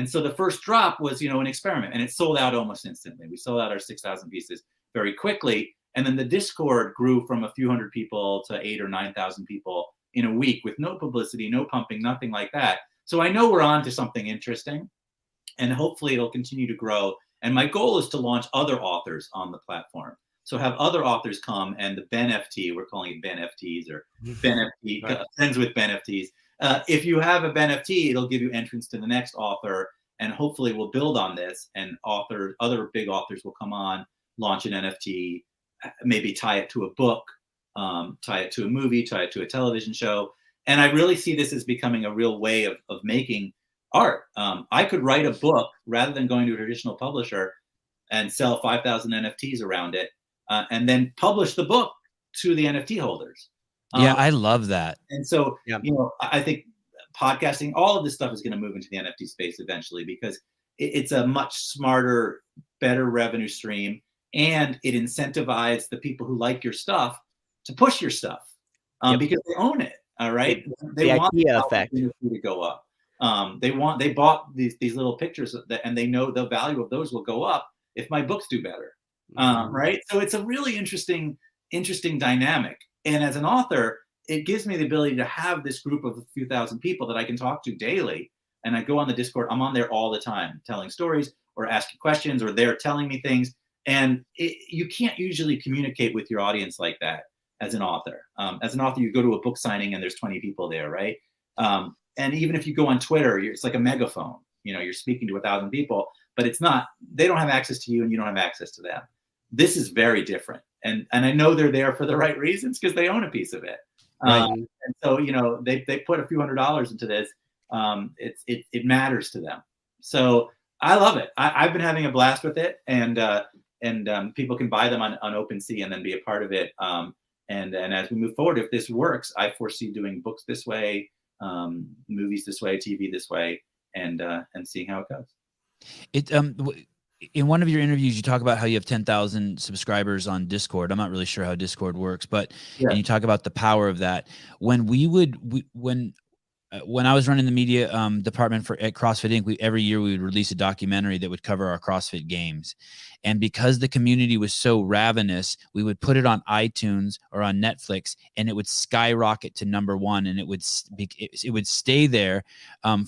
so the first drop was, an experiment, and it sold out almost instantly. We sold out our 6,000 pieces very quickly. And then the Discord grew from a few hundred people to 8,000 or 9,000 people in a week with no publicity, no pumping, nothing like that. So I know we're on to something interesting, and hopefully it'll continue to grow. And my goal is to launch other authors on the platform. So have other authors come, and the BenFT, we're calling it BenFTs or BenFT, right. Friends with BenFTs. If you have a BenFT, it'll give you entrance to the next author, and hopefully we'll build on this, and other big authors will come on, launch an NFT, maybe tie it to a book, tie it to a movie, tie it to a television show. And I really see this as becoming a real way of making art. I could write a book rather than going to a traditional publisher and sell 5,000 NFTs around it, and then publish the book to the NFT holders. Yeah, I love that. And so, I think podcasting, all of this stuff is going to move into the NFT space eventually, because it's a much smarter, better revenue stream. And it incentivizes the people who like your stuff to push your stuff because they own it. All right. They want the effect to go up. They bought these little pictures and they know the value of those will go up if my books do better. Right. So it's a really interesting dynamic. And as an author, it gives me the ability to have this group of a few thousand people that I can talk to daily. And I go on the Discord. I'm on there all the time, telling stories or asking questions, or they're telling me things. And you can't usually communicate with your audience like that as an author. As an author, you go to a book signing and there's 20 people there, right? And even if you go on Twitter, it's like a megaphone. You're speaking to 1,000 people, but it's not. They don't have access to you, and you don't have access to them. This is very different, and I know they're there for the right reasons because they own a piece of it. Right. And so they put a few $100s into this. It matters to them. So I love it. I've been having a blast with it, and people can buy them on OpenSea and then be a part of it. And as we move forward, if this works, I foresee doing books this way, movies this way, TV this way, and seeing how it goes. In one of your interviews, you talk about how you have 10,000 subscribers on Discord. I'm not really sure how Discord works, but and you talk about the power of that. When when I was running the media department at CrossFit Inc., every year we would release a documentary that would cover our CrossFit games. And because the community was so ravenous, we would put it on iTunes or on Netflix, and it would skyrocket to #1, and it would stay there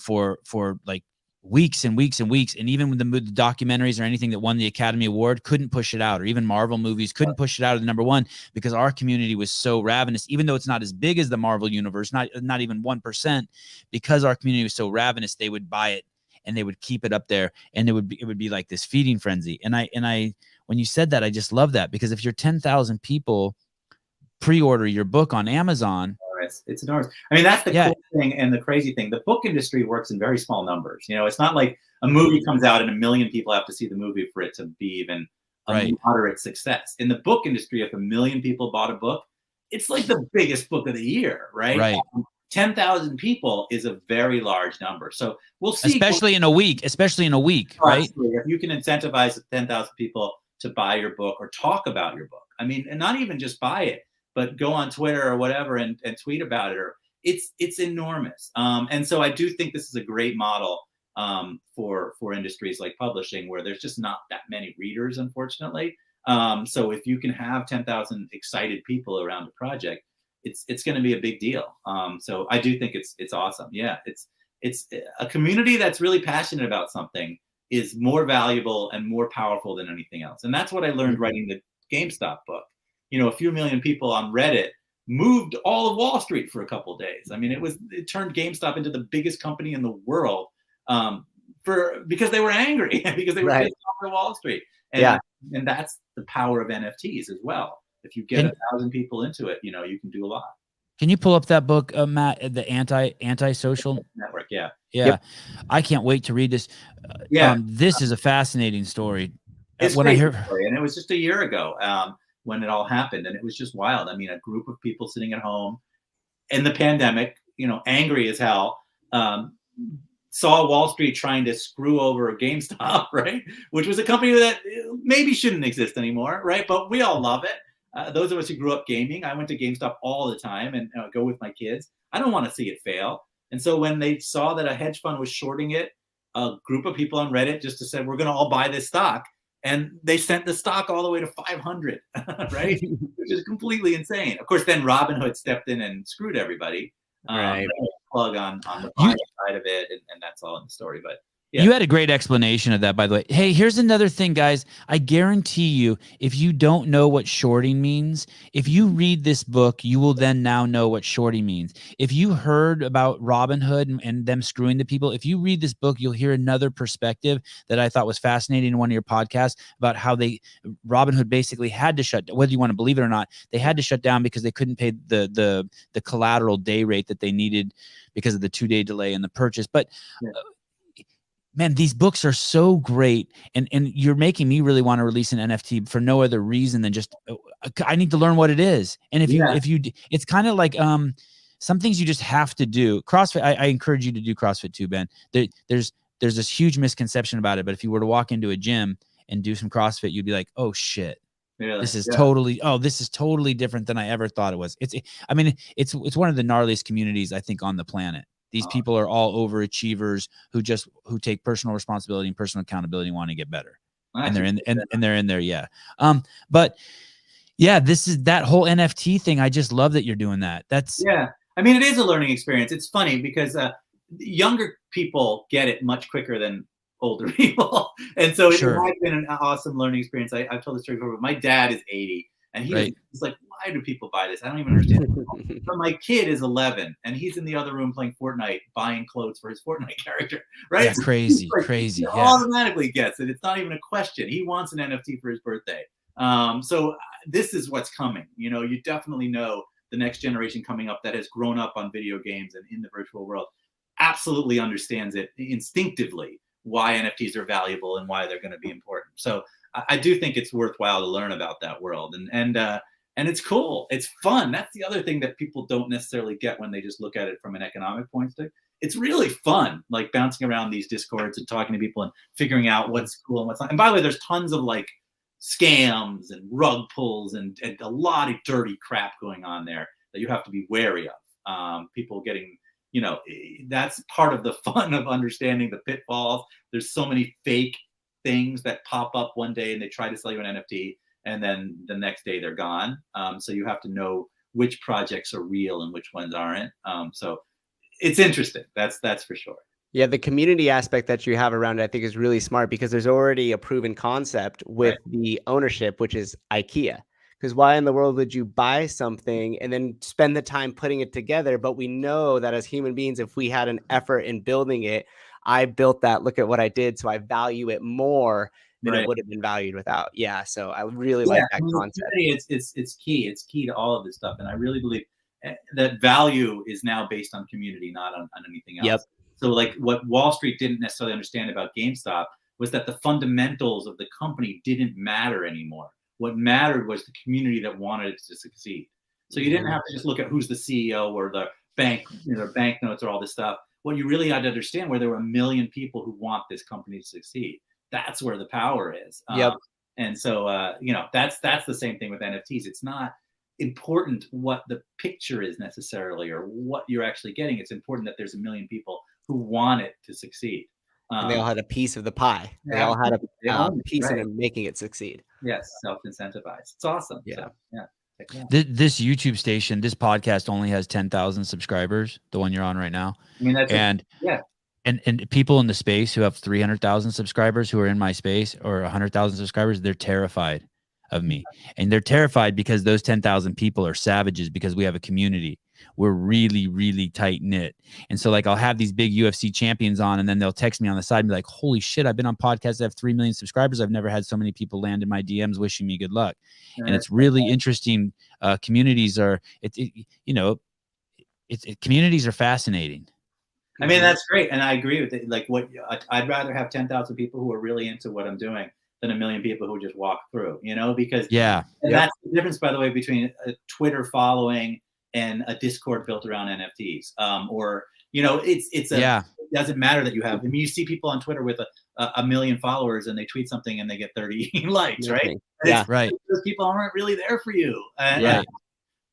for like weeks and weeks and weeks. And even with the documentaries or anything that won the Academy Award couldn't push it out, or even Marvel movies couldn't push it out of the #1 because our community was so ravenous, even though it's not as big as the Marvel universe, not even 1%, because our community was so ravenous, they would buy it and they would keep it up there, and it would be like this feeding frenzy. And I when you said that, I just love that, because if you're 10,000 people pre-order your book on Amazon, it's enormous. I mean, that's the cool thing and the crazy thing. The book industry works in very small numbers. It's not like a movie comes out and 1 million people have to see the movie for it to be even a moderate success. In the book industry, if 1 million people bought a book, it's like the biggest book of the year, right? 10,000 people is a very large number. So we'll see. Especially in a week, right? If you can incentivize 10,000 people to buy your book or talk about your book. I mean, and not even just buy it, but go on Twitter or whatever and tweet about it. Or it's enormous. And so I do think this is a great model for industries like publishing, where there's just not that many readers, unfortunately. So if you can have 10,000 excited people around a project, it's going to be a big deal. So I do think it's awesome. Yeah, it's a community that's really passionate about something is more valuable and more powerful than anything else. And that's what I learned writing the GameStop book. A few million people on Reddit moved all of Wall Street for a couple of days. I mean, it turned GameStop into the biggest company in the world because they were angry, because they were pissed off at Wall Street. And, Yeah. and that's the power of NFTs as well. If you get 1,000 people into it, you know, you can do a lot. Can you pull up that book, Matt, the anti-social Network? Yeah. Yeah. Yep. I can't wait to read this. Yeah. This is a fascinating story. It's When I crazy hear, story. And it was just a year ago when it all happened, and it was just wild. I mean, a group of people sitting at home in the pandemic, you know, angry as hell, saw Wall Street trying to screw over GameStop, right? Which was a company that maybe shouldn't exist anymore, right? But we all love it. Those of us who grew up gaming, I went to GameStop all the time and go with my kids. I don't want to see it fail. And so when they saw that a hedge fund was shorting it, a group of people on Reddit just said, we're going to all buy this stock. And they sent the stock all the way to 500, right? Which is completely insane. Of course, then Robinhood stepped in and screwed everybody. Right. Plug on the buying side of it, and that's all in the story. But yeah. You had a great explanation of that, by the way. Hey, here's another thing, guys. I guarantee you, if you don't know what shorting means, if you read this book, you will then now know what shorting means. If you heard about Robinhood and them screwing the people, if you read this book, you'll hear another perspective that I thought was fascinating in one of your podcasts about how Robinhood basically had to shut down, whether you want to believe it or not, they had to shut down because they couldn't pay the collateral day rate that they needed because of the 2-day delay in the purchase. But man, these books are so great, and you're making me really want to release an NFT for no other reason than just I need to learn what it is. And if you, it's kind of like some things you just have to do. CrossFit, I encourage you to do CrossFit too, Ben. There's this huge misconception about it, but if you were to walk into a gym and do some CrossFit, you'd be like, oh shit. Really? This is totally different than I ever thought it was. It's one of the gnarliest communities I think on the planet. These people are all overachievers who take personal responsibility and personal accountability and want to get better. And they're in there. Yeah. But yeah, this is that whole NFT thing. I just love that you're doing that. I mean, it is a learning experience. It's funny because younger people get it much quicker than older people. And so it has been an awesome learning experience. I've told the story before, but my dad is 80 and he's like, why do people buy this? I don't even understand. But my kid is 11 and he's in the other room playing Fortnite, buying clothes for his Fortnite character, right? Yeah, crazy. He automatically gets it. It's not even a question. He wants an NFT for his birthday. So this is what's coming. You know, you definitely know the next generation coming up that has grown up on video games and in the virtual world absolutely understands it instinctively, why NFTs are valuable and why they're going to be important. So I do think it's worthwhile to learn about that world, and it's cool. It's fun. That's the other thing that people don't necessarily get when they just look at it from an economic point of view. It's really fun, like bouncing around these discords and talking to people and figuring out what's cool and what's not. And by the way, there's tons of like scams and rug pulls and a lot of dirty crap going on there that you have to be wary of. People getting, you know, that's part of the fun of understanding the pitfalls. There's so many fake things that pop up one day and they try to sell you an NFT and then the next day they're gone. So you have to know which projects are real and which ones aren't. So it's interesting. That's for sure. Yeah, the community aspect that you have around it, I think, is really smart because there's already a proven concept with the ownership, which is IKEA. Because why in the world would you buy something and then spend the time putting it together? But we know that as human beings, if we had an effort in building it, I built that, look at what I did. So I value it more than it would have been valued without. Yeah. So I really like that concept. It's key. It's key to all of this stuff. And I really believe that value is now based on community, not on anything else. Yep. So like what Wall Street didn't necessarily understand about GameStop was that the fundamentals of the company didn't matter anymore. What mattered was the community that wanted it to succeed. So you didn't have to just look at who's the CEO or the bank, banknotes or all this stuff. What you really had to understand where there were 1 million people who want this company to succeed. That's where the power is. And so, that's the same thing with NFTs. It's not important what the picture is necessarily or what you're actually getting. It's important that there's 1 million people who want it to succeed. And they all had a piece of the pie. They all had a piece in making it succeed. Yes, self-incentivized. It's awesome. Yeah. So, This YouTube station, this podcast only has 10,000 subscribers, the one you're on right now. I mean, that's and people in the space who have 300,000 subscribers who are in my space or 100,000 subscribers, they're terrified of me. And they're terrified because those 10,000 people are savages because we have a community. we're really, really tight knit. And so like I'll have these big UFC champions on, and then they'll text me on the side and be like, holy shit, I've been on podcasts that have 3 million subscribers. I've never had so many people land in my DMs wishing me good luck. And it's really interesting. Communities are, communities are fascinating. I mean, that's great. And I agree with it. Like I'd rather have 10,000 people who are really into what I'm doing than 1 million people who just walk through, because that's the difference, by the way, between a Twitter following and a Discord built around NFTs. It doesn't matter that you have, I mean, you see people on Twitter with a million followers and they tweet something and they get 30 likes, right? Yeah. Right. Those people aren't really there for you. And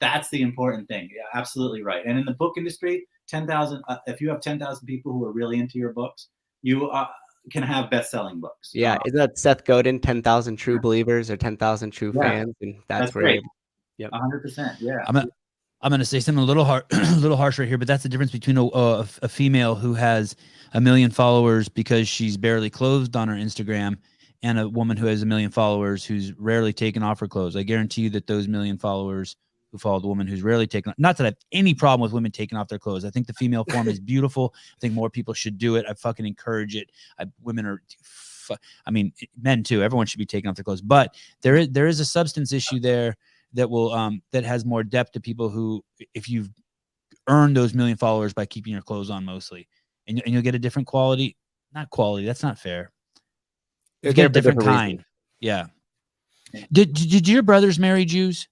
that's the important thing. Yeah, absolutely right. And in the book industry, 10,000, if you have 10,000 people who are really into your books, you can have best-selling books. Yeah. Isn't that Seth Godin, 10,000 true believers or 10,000 true fans? And that's where great. Yep. 100%. Yeah. I'm going to say something a little harsh right here, but that's the difference between a female who has 1 million followers because she's barely clothed on her Instagram and a woman who has 1 million followers who's rarely taken off her clothes. I guarantee you that those 1 million followers who follow the woman who's rarely taken, not that I have any problem with women taking off their clothes. I think the female form is beautiful. I think more people should do it. I fucking encourage it. Women are, men too. Everyone should be taking off their clothes, but there is a substance issue there that will that has more depth to people who, if you've earned those 1 million followers by keeping your clothes on mostly, and you'll get a different quality. Not quality. That's not fair. You get a different kind. Yeah. Did your brothers marry Jews?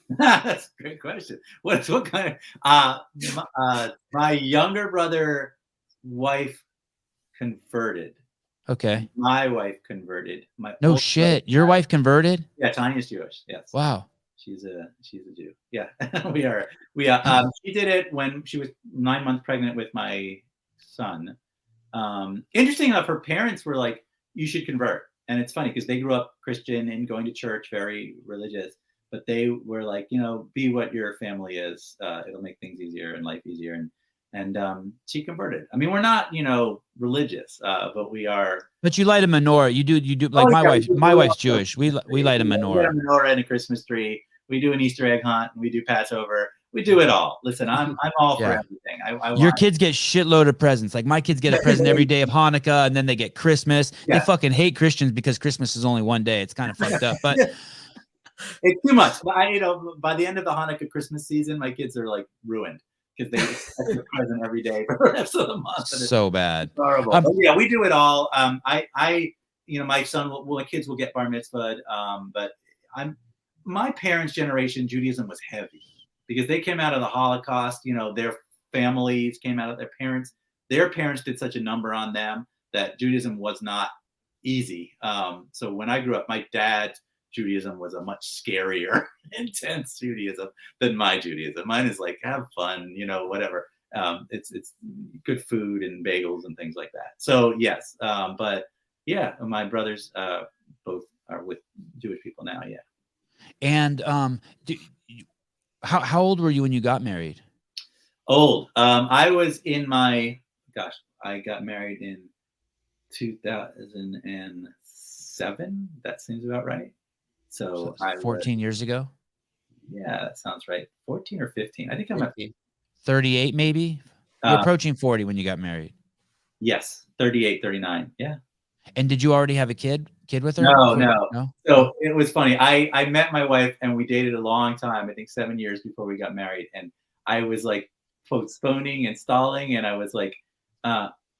That's a great question. What kind of my younger brother wife converted. Okay. My wife converted. No shit. Your wife converted? Yeah, Tanya's Jewish. Yes. Wow. She's a Jew. Yeah. we are. She did it when she was 9 months pregnant with my son. Interesting enough, her parents were like, you should convert. And it's funny because they grew up Christian and going to church, very religious. But they were like, be what your family is. It'll make things easier and life easier. And she converted. I mean, we're not, religious, but we are. But you light a menorah. You do like my wife's Jewish. We light a menorah. We light a menorah and a Christmas tree. We do an Easter egg hunt. And we do Passover. We do it all. Listen, I'm all for everything. Your kids get shitload of presents. Like my kids get a present every day of Hanukkah, and then they get Christmas. They fucking hate Christians because Christmas is only one day. It's kind of fucked up, but. It's too much. But by the end of the Hanukkah Christmas season, my kids are like ruined because they expect a present every day for the rest of the month. So bad. Horrible. But yeah, we do it all. My son my kids will get bar mitzvahed. But my parents' generation, Judaism was heavy because they came out of the Holocaust. Their families came out of their parents. Their parents did such a number on them that Judaism was not easy. So when I grew up, my dad's Judaism was a much scarier, intense Judaism than my Judaism. Mine is like, have fun, whatever. It's good food and bagels and things like that. So yes, but yeah, my brothers both are with Jewish people now. Yeah. And how old were you when you got married? Old. I was in I got married in 2007. That seems about right. So 14 years ago? Yeah, that sounds right. 14 or 15. I think I'm at 38 maybe? You're approaching 40 when you got married. Yes, 38, 39. Yeah. And did you already have a kid with her? No. So it was funny. I met my wife and we dated a long time, I think 7 years before we got married. And I was like postponing and stalling. And I was like,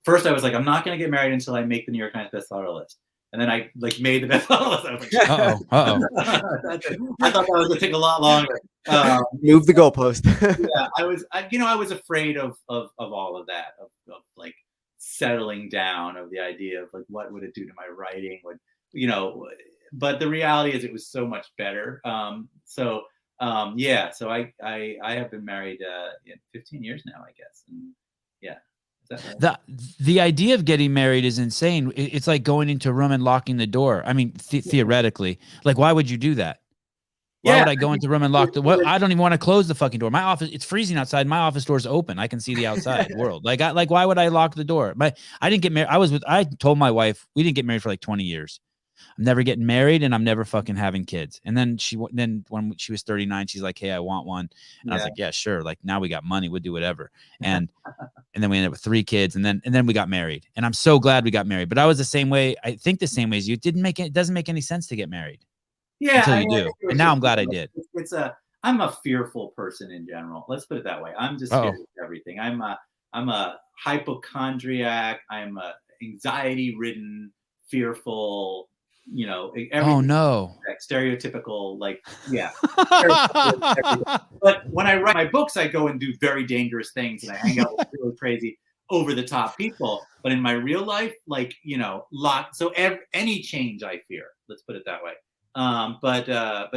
first I was like, I'm not going to get married until I make the New York Times bestseller list. And then I made the bestseller list. I was like, I thought that was going to take a lot longer. Move the goalpost. Yeah, I was afraid of all of that, of like settling down, of the idea of like what would it do to my writing, but the reality is it was so much better. So I have been married 15 years now, I guess. And yeah. Right? The idea of getting married is insane. It's like going into a room and locking the door. I mean, theoretically, like, why would you do that? Why would I go into the room and lock I don't even want to close the fucking door. My office, it's freezing outside. My office door's open. I can see the outside world. Why would I lock the door? I didn't get married. I told my wife, we didn't get married for like 20 years. I'm never getting married and I'm never fucking having kids. And then then when she was 39, she's like, hey, I want one. And I was like, yeah, sure. Like now we got money. We'll do whatever. And then we ended up with 3 kids and then we got married. And I'm so glad we got married. But I was the same way. I think the same way as you. It doesn't make any sense to get married. Yeah. Until you do. And now I'm glad I did. I'm a fearful person in general. Let's put it that way. I'm just scared of everything. I'm a hypochondriac. I'm a anxiety-ridden, fearful, everything. No. Stereotypical, like, yeah. But when I write my books, I go and do very dangerous things and I hang out with really crazy, over-the-top people. But in my real life, like, so any change I fear. Let's put it that way. But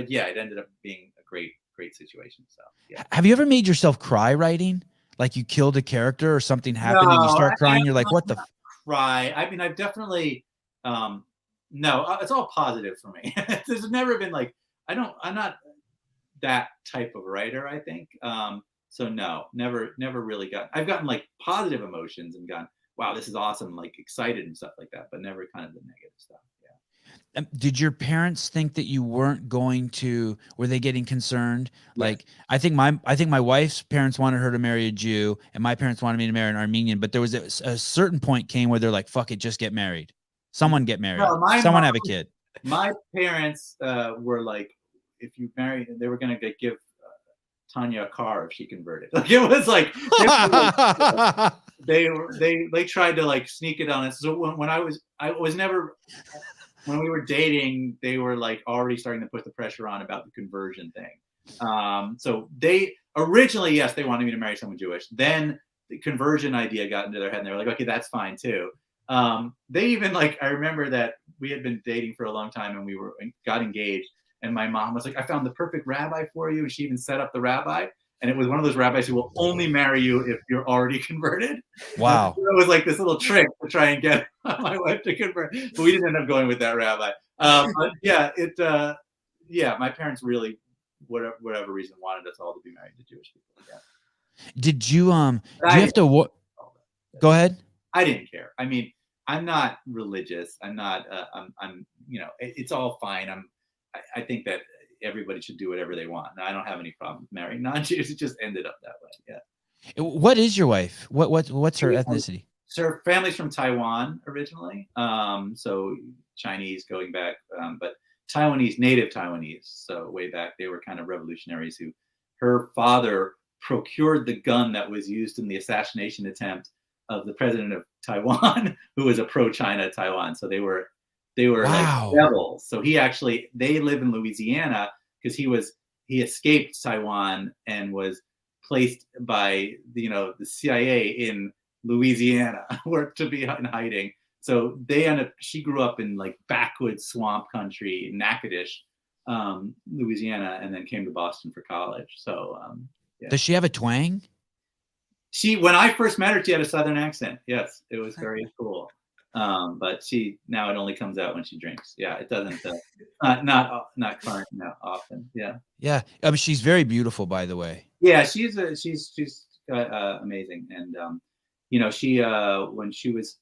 yeah, it ended up being a great situation. So yeah. Have you ever made yourself cry writing? Like you killed a character or something happened and you start crying? You're like, what the? Cry. I mean, I've definitely, no, it's all positive for me. There's never been like, I'm not that type of writer, I think. So no, never really I've gotten like positive emotions and gone, wow, this is awesome, like excited and stuff like that, but never kind of the negative stuff. Yeah. Did your parents think that you weren't going to, were they getting concerned? Yeah. Like, I think my wife's parents wanted her to marry a Jew and my parents wanted me to marry an Armenian, but there was a certain point came where they're like, fuck it, just get married. Someone get married. No, someone have a kid. My parents were like, if you marry, they were going to give Tanya a car if she converted. Like it was like they tried to like sneak it on us. So when I was never, when we were dating, they were like already starting to put the pressure on about the conversion thing. So they originally, yes, they wanted me to marry someone Jewish. Then the conversion idea got into their head and they were like, okay, that's fine too. They even like, I remember that we had been dating for a long time and we got engaged. And my mom was like, I found the perfect rabbi for you. And she even set up the rabbi. And it was one of those rabbis who will only marry you if you're already converted. Wow. So it was like this little trick to try and get my wife to convert. But we didn't end up going with that rabbi. But yeah, my parents really, whatever reason, wanted us all to be married to Jewish people. Yeah. Did you, go ahead. I didn't care. I mean, I'm not religious. I'm not, I'm it's all fine. I think that everybody should do whatever they want. And I don't have any problem marrying non-Jews. It just ended up that way. Yeah. What is your wife? What's her ethnicity? So her family's from Taiwan originally. So Chinese going back, but Taiwanese, native Taiwanese. So way back, they were kind of revolutionaries who, her father procured the gun that was used in the assassination attempt of the president of Taiwan, who was a pro-China Taiwan. So they were wow. Like rebels. So they live in Louisiana because he escaped Taiwan and was placed by the CIA in Louisiana to be in hiding. So she grew up in like backwoods swamp country, Natchitoches, Louisiana, and then came to Boston for college. So yeah. Does she have a twang? When I first met her, she had a Southern accent. Yes, it was very cool. But now it only comes out when she drinks. Yeah, it doesn't. Not current now often. Yeah. Yeah. I mean, she's very beautiful, by the way. Yeah, she's amazing, and she when she was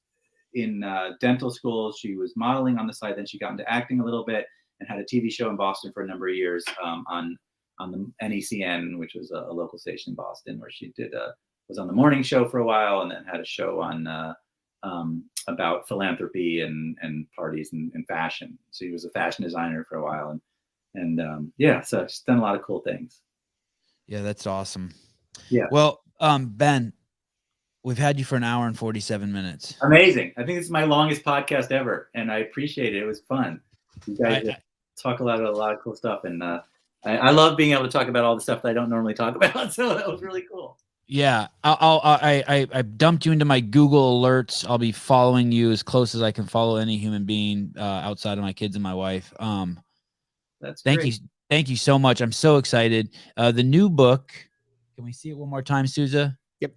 in dental school, she was modeling on the side. Then she got into acting a little bit and had a TV show in Boston for a number of years on the NECN, which was a local station in Boston, where she was on the morning show for a while, and then had a show on about philanthropy and parties and fashion. So he was a fashion designer for a while, and so she's done a lot of cool things. Yeah, that's awesome. Yeah. Well, Ben, we've had you for an hour and 47 minutes. Amazing. I think this is my longest podcast ever, and I appreciate it. It was fun. You guys talk about a lot of cool stuff, and I love being able to talk about all the stuff that I don't normally talk about. So that was really cool. Yeah, I dumped you into my Google alerts. I'll be following you as close as I can follow any human being outside of my kids and my wife. That's thank great. you. Thank you so much. I'm so excited. The new book, can we see it one more time, Souza? Yep.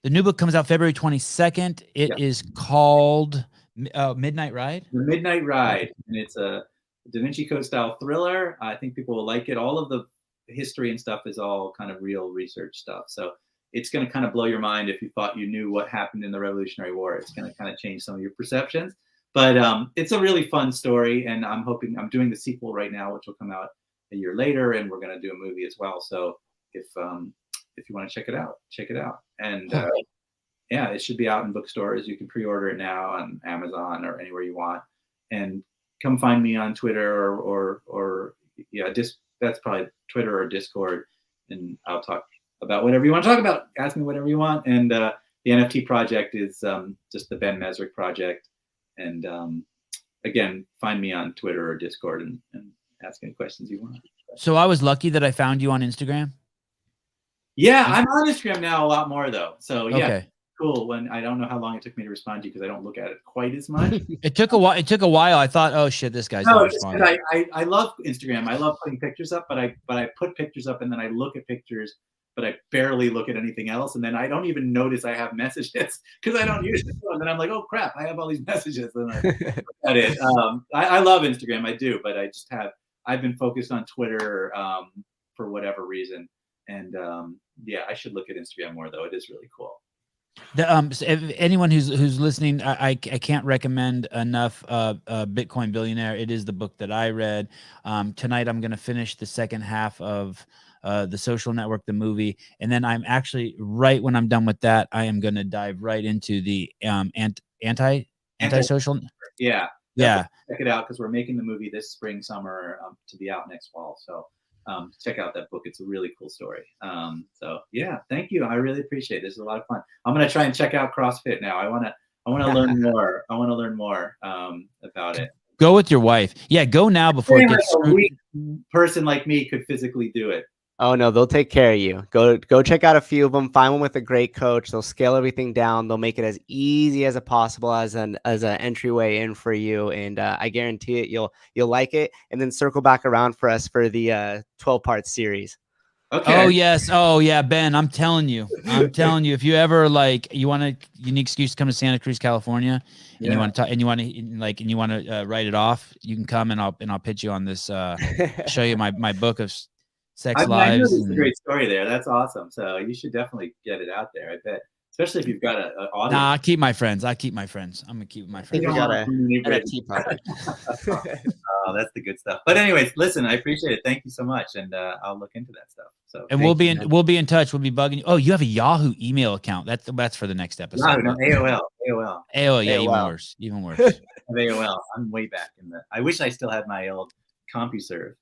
The new book comes out February 22nd. It is called Midnight Ride. The Midnight Ride, and it's a Da Vinci Code style thriller. I think people will like it. All of the history and stuff is all kind of real research stuff. So it's going to kind of blow your mind if you thought you knew what happened in the Revolutionary War. It's going to kind of change some of your perceptions. But it's a really fun story, and I'm doing the sequel right now, which will come out a year later, and we're going to do a movie as well. So if you want to check it out. And yeah, it should be out in bookstores. You can pre-order it now on Amazon or anywhere you want. And come find me on Twitter or that's probably Twitter or Discord, and I'll talk about whatever you want to talk about. Ask me whatever you want. And the NFT project is just the Ben Mesrick Project. And again, find me on Twitter or Discord and ask any questions you want. So I was lucky that I found you on Instagram. Yeah, I'm on Instagram now a lot more though. So yeah, Okay. cool. When I don't know how long it took me to respond to you because I don't look at it quite as much. It took a while. I thought, oh shit, this guy's not responding. I love Instagram. I love putting pictures up, but I put pictures up and then I look at pictures, but I barely look at anything else. And then I don't even notice I have messages because I don't use it. And then I'm like, oh crap, I have all these messages. And I look at it. I love Instagram. I do, but I've been focused on Twitter for whatever reason. And yeah, I should look at Instagram more though. It is really cool. So if anyone who's listening, I can't recommend enough Bitcoin Billionaire. It is the book that I read. Tonight I'm going to finish the second half of The Social Network, the movie, and then I'm actually, right when I'm done with that, I am going to dive right into the anti-social. Yeah. Yeah. Check it out because we're making the movie this spring, summer to be out next fall. So check out that book. It's a really cool story. So yeah, thank you. I really appreciate it. This is a lot of fun. I'm going to try and check out CrossFit now. I want to learn more. I want to learn more about it. Go with your wife. Yeah, go now before it gets a weak person like me could physically do it. Oh no, they'll take care of you. Go check out a few of them. Find one with a great coach. They'll scale everything down. They'll make it as easy as possible as an entryway in for you. And I guarantee it, you'll like it. And then circle back around for us for the 12-part series. Okay. Oh yes. Oh yeah, Ben. I'm telling you. If you ever you need an excuse to come to Santa Cruz, California, and you want to talk, and you want to write it off, you can come and I'll pitch you on this. Show you my book of sex lives. I know there's a great story there. That's awesome. So you should definitely get it out there. I bet, especially if you've got an audience. Nah, I keep my friends. I'm gonna keep my friends. You got a NFT project. Oh, that's the good stuff. But anyways, listen, I appreciate it. Thank you so much, and I'll look into that stuff. So and we'll be in touch. We'll be bugging you. Oh, you have a Yahoo email account. That's for the next episode. No, AOL. AOL, yeah, AOL. even worse. AOL. I'm way back in the. I wish I still had my old CompuServe.